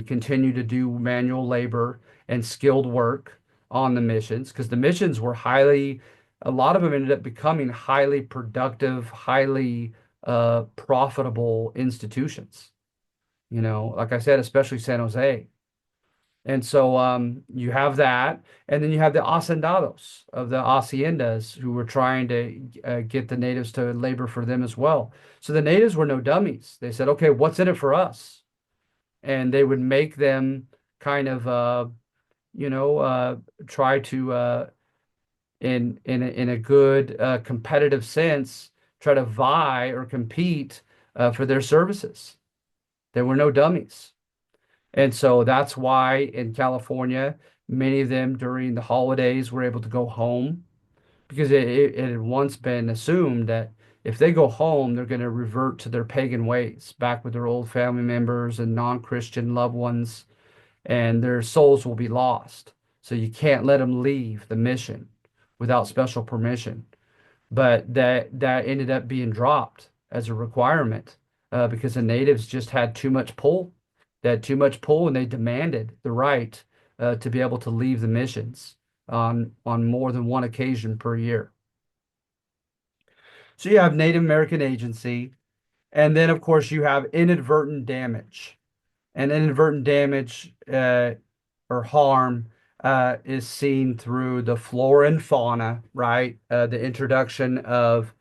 continue to do manual labor and skilled work on the missions because the missions were a lot of them ended up becoming highly productive, highly profitable institutions. Like I said, especially San Jose. And so you have that, and then you have the hacendados of the haciendas who were trying to get the natives to labor for them as well. So the natives were no dummies. They said, okay, what's in it for us? And they would make them kind of try to in a good competitive sense try to vie or compete for their services. There were no dummies. And so that's why in California, many of them during the holidays were able to go home because it had once been assumed that if they go home, they're going to revert to their pagan ways, back with their old family members and non-Christian loved ones, and their souls will be lost. So you can't let them leave the mission without special permission. But that ended up being dropped as a requirement because the natives just had too much pull. They had too much pull, and they demanded the right to be able to leave the missions on more than one occasion per year. So you have Native American agency, and then of course you have inadvertent damage. And inadvertent damage or harm is seen through the flora and fauna, right? The introduction of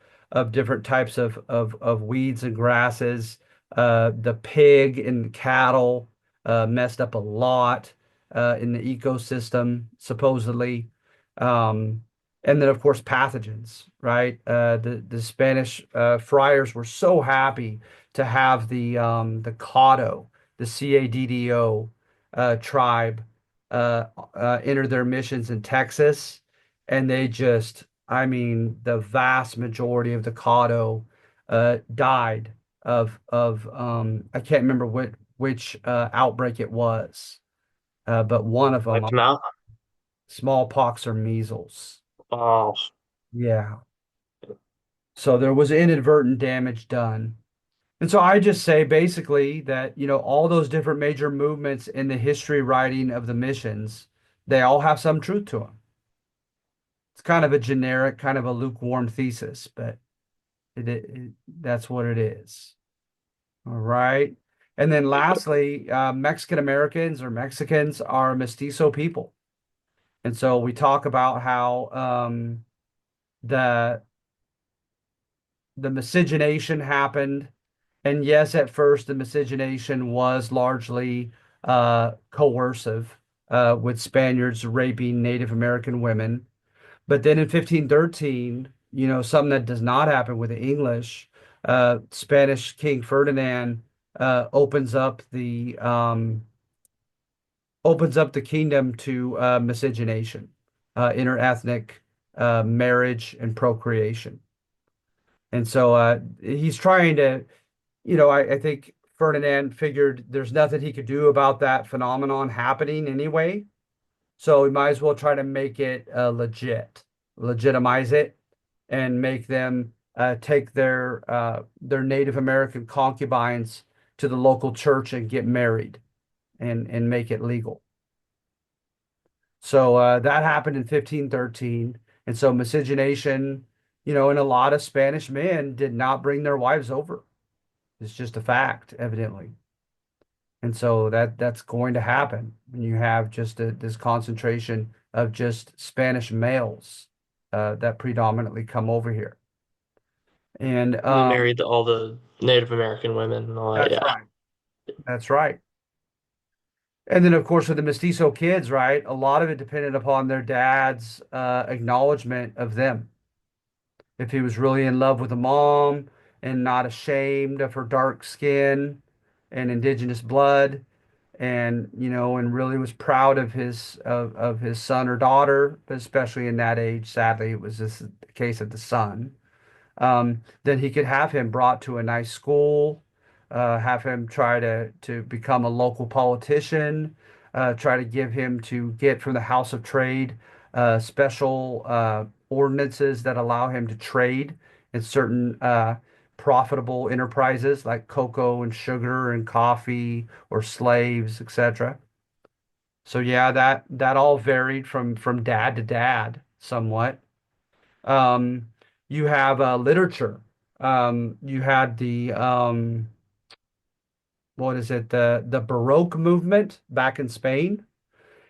different types of weeds and grasses. The pig and cattle messed up a lot in the ecosystem, supposedly. Um, and then, of course, pathogens, right? The Spanish friars were so happy to have the Caddo, the CADDO tribe enter their missions in Texas, and they just, I mean, the vast majority of the Caddo died of I can't remember which outbreak it was, but one of them, Wipe them out. smallpox or measles. Oh, Yeah. So there was inadvertent damage done. And so I just say basically that, all those different major movements in the history writing of the missions They all have some truth to them. It's kind of a generic, kind of a lukewarm thesis, but that's what it is. All right. And then lastly, Mexican Americans or Mexicans are a mestizo people. And so we talk about how the the miscegenation happened. And yes, at first the miscegenation was largely coercive, with Spaniards raping Native American women. But then in 1513, something that does not happen with the English, Spanish King Ferdinand uh, opens up the um, opens up the kingdom to miscegenation, interethnic marriage and procreation. And so he's trying to, I think Ferdinand figured there's nothing he could do about that phenomenon happening anyway. So we might as well try to make it legitimize it, and make them take their Native American concubines to the local church and get married, and make it legal. So that happened in 1513, and so miscegenation, and a lot of Spanish men did not bring their wives over. It's just a fact, evidently. And so that's going to happen when you have just this concentration of just Spanish males that predominantly come over here. And We married all the Native American women and all that. that's Yeah. right. That's right. And then, of course, with the mestizo kids, right, a lot of it depended upon their dad's acknowledgement of them. If he was really in love with the mom and not ashamed of her dark skin and indigenous blood, and and really was proud of his son or daughter, but especially in that age, sadly, it was this the case of the son. Then he could have him brought to a nice school, have him try to become a local politician, try to give him to get from the House of Trade special ordinances that allow him to trade in certain profitable enterprises like cocoa and sugar and coffee or slaves, etc. So yeah, that all varied from dad to dad somewhat. Um, you have literature. You had the what is it? The Baroque movement back in Spain,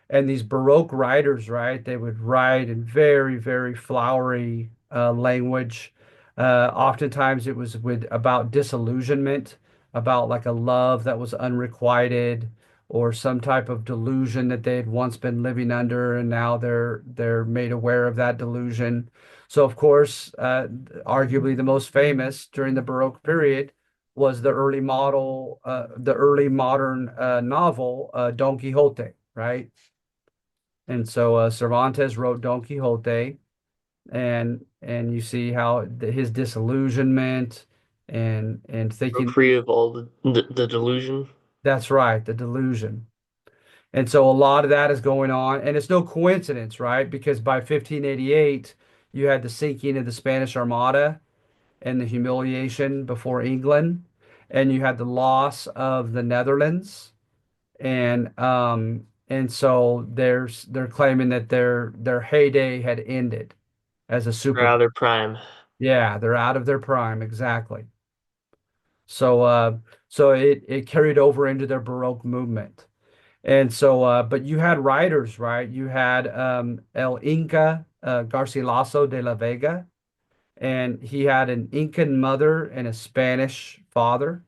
and these Baroque writers, right? They would write in very, very flowery language. Oftentimes, it was with about disillusionment, about like a love that was unrequited, or some type of delusion that they had once been living under, and now they're made aware of that delusion. So, of course, arguably the most famous during the Baroque period was the early modern novel, Don Quixote, right? And so Cervantes wrote Don Quixote, and you see how his disillusionment and Broke thinking free of all the delusion. that's right, the delusion. And so a lot of that is going on, and it's no coincidence, right? Because by 1588, you had the sinking of the Spanish Armada and the humiliation before England, and you had the loss of the Netherlands, and so they're claiming that their heyday had ended as a Or super. out of their prime. Yeah, they're out of their prime, exactly. So it carried over into their Baroque movement. And so but you had writers, right? You had El Inca Garcilaso de la Vega, and he had an Incan mother and a Spanish father,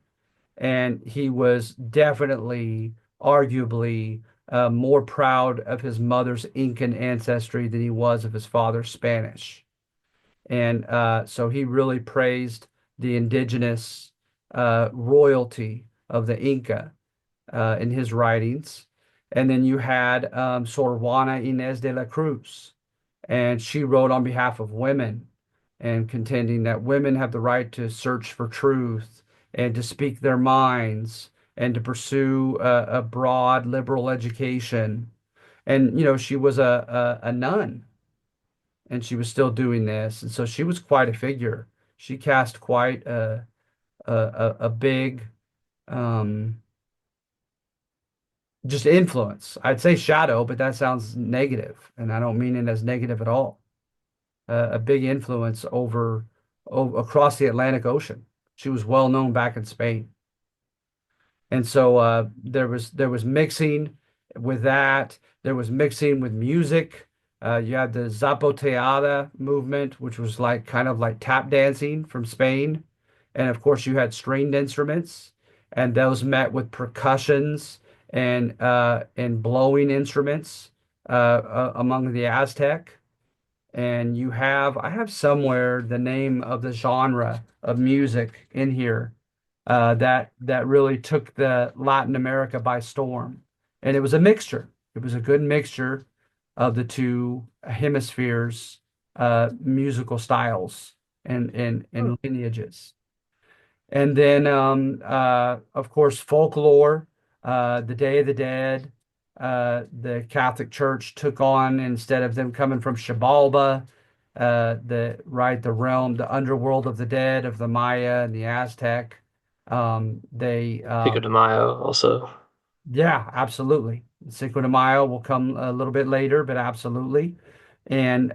and he was definitely, arguably, more proud of his mother's Incan ancestry than he was of his father's Spanish. And so he really praised the indigenous royalty of the Inca in his writings. And then you had Sor Juana Inés de la Cruz, and she wrote on behalf of women and contending that women have the right to search for truth and to speak their minds and to pursue a broad liberal education. And she was a nun, and she was still doing this, and so she was quite a figure. She cast quite a big um, just influence. I'd say shadow, but that sounds negative, and I don't mean it as negative at all. A big influence across the Atlantic Ocean. She was well known back in Spain. And so there was mixing with that. There was mixing with music. You had the zapateada movement, which was like kind of like tap dancing from Spain. And of course, you had stringed instruments, and those met with percussions and blowing instruments among the Aztec. And I have somewhere the name of the genre of music in here that really took the Latin America by storm. And it was a mixture. It was a good mixture of the two hemispheres, musical styles Hmm. and lineages. And then, of course, folklore, the Day of the Dead, the Catholic Church took on instead of them coming from Xibalba, the realm, the underworld of the dead of the Maya and the Aztec. They Pico de Mayo also. Yeah, absolutely. Cinco de Mayo will come a little bit later, but absolutely. And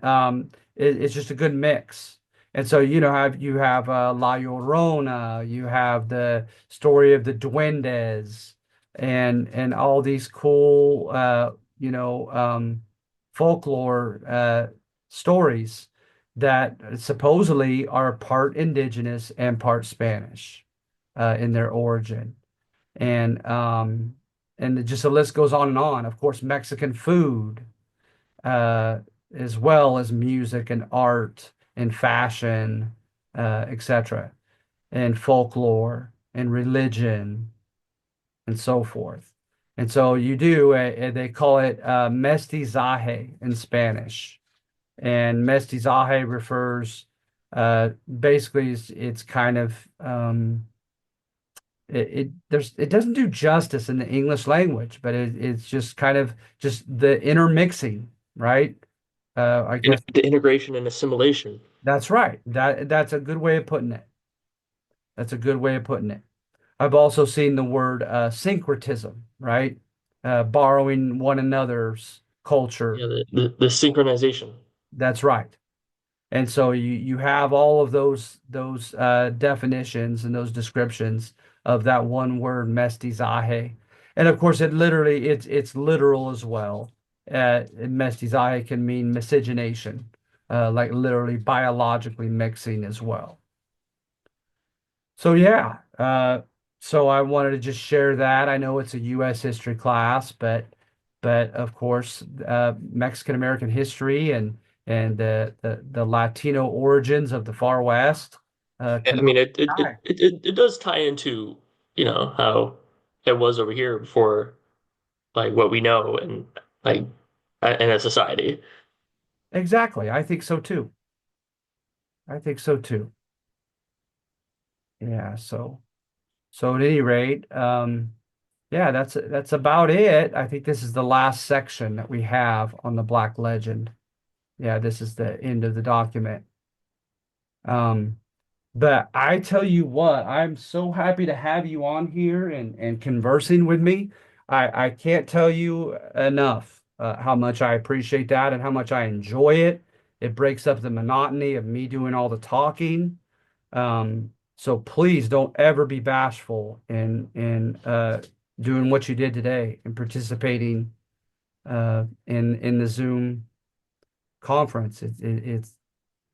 it's just a good mix. And so, you have La Llorona, you have the story of the Duendes, and all these cool, folklore stories that supposedly are part indigenous and part Spanish in their origin and just the list goes on and on. Of course, Mexican food, uh, as well as music and art and fashion, etc., and folklore and religion and so forth. And so they call it mestizaje in Spanish. And mestizaje refers, basically, it's kind of it doesn't do justice in the English language, but it's just kind of just the intermixing, right? I In guess the integration and assimilation. that's right. That's a good way of putting it. That's a good way of putting it. I've also seen the word syncretism, right? Borrowing one another's culture. Yeah, the synchronization. That's right. And so you have all of those definitions and those descriptions of that one word mestizaje. And of course it's literal as well. Mestizaje can mean miscegenation, like literally biologically mixing as well. So yeah, so I wanted to just share that. I know it's a U.S. history class, but of course, Mexican American history and the Latino origins of the Far West I cannot mean, die. it does tie into, how it was over here before, like what we know and like in a society. Exactly. I think so too. I think so too. Yeah. So at any rate, yeah, that's about it. I think this is the last section that we have on the Black Legend. Yeah, this is the end of the document. Um, but I tell you what, I'm so happy to have you on here and conversing with me. I can't tell you enough how much I appreciate that and how much I enjoy it. It breaks up the monotony of me doing all the talking. So please don't ever be bashful in doing what you did today and participating in the Zoom conference.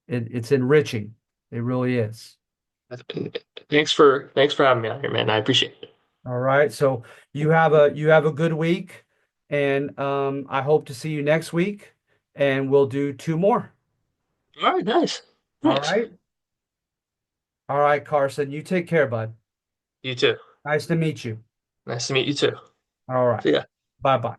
It's enriching. It really is. Thanks for having me on here, man. I appreciate it. All right. So you have a good week, and I hope to see you next week, and we'll do two more. All right, nice, All nice. right. All right, Carson. You take care, bud. You too. Nice to meet you. Nice to meet you too. All right. See ya. Bye bye.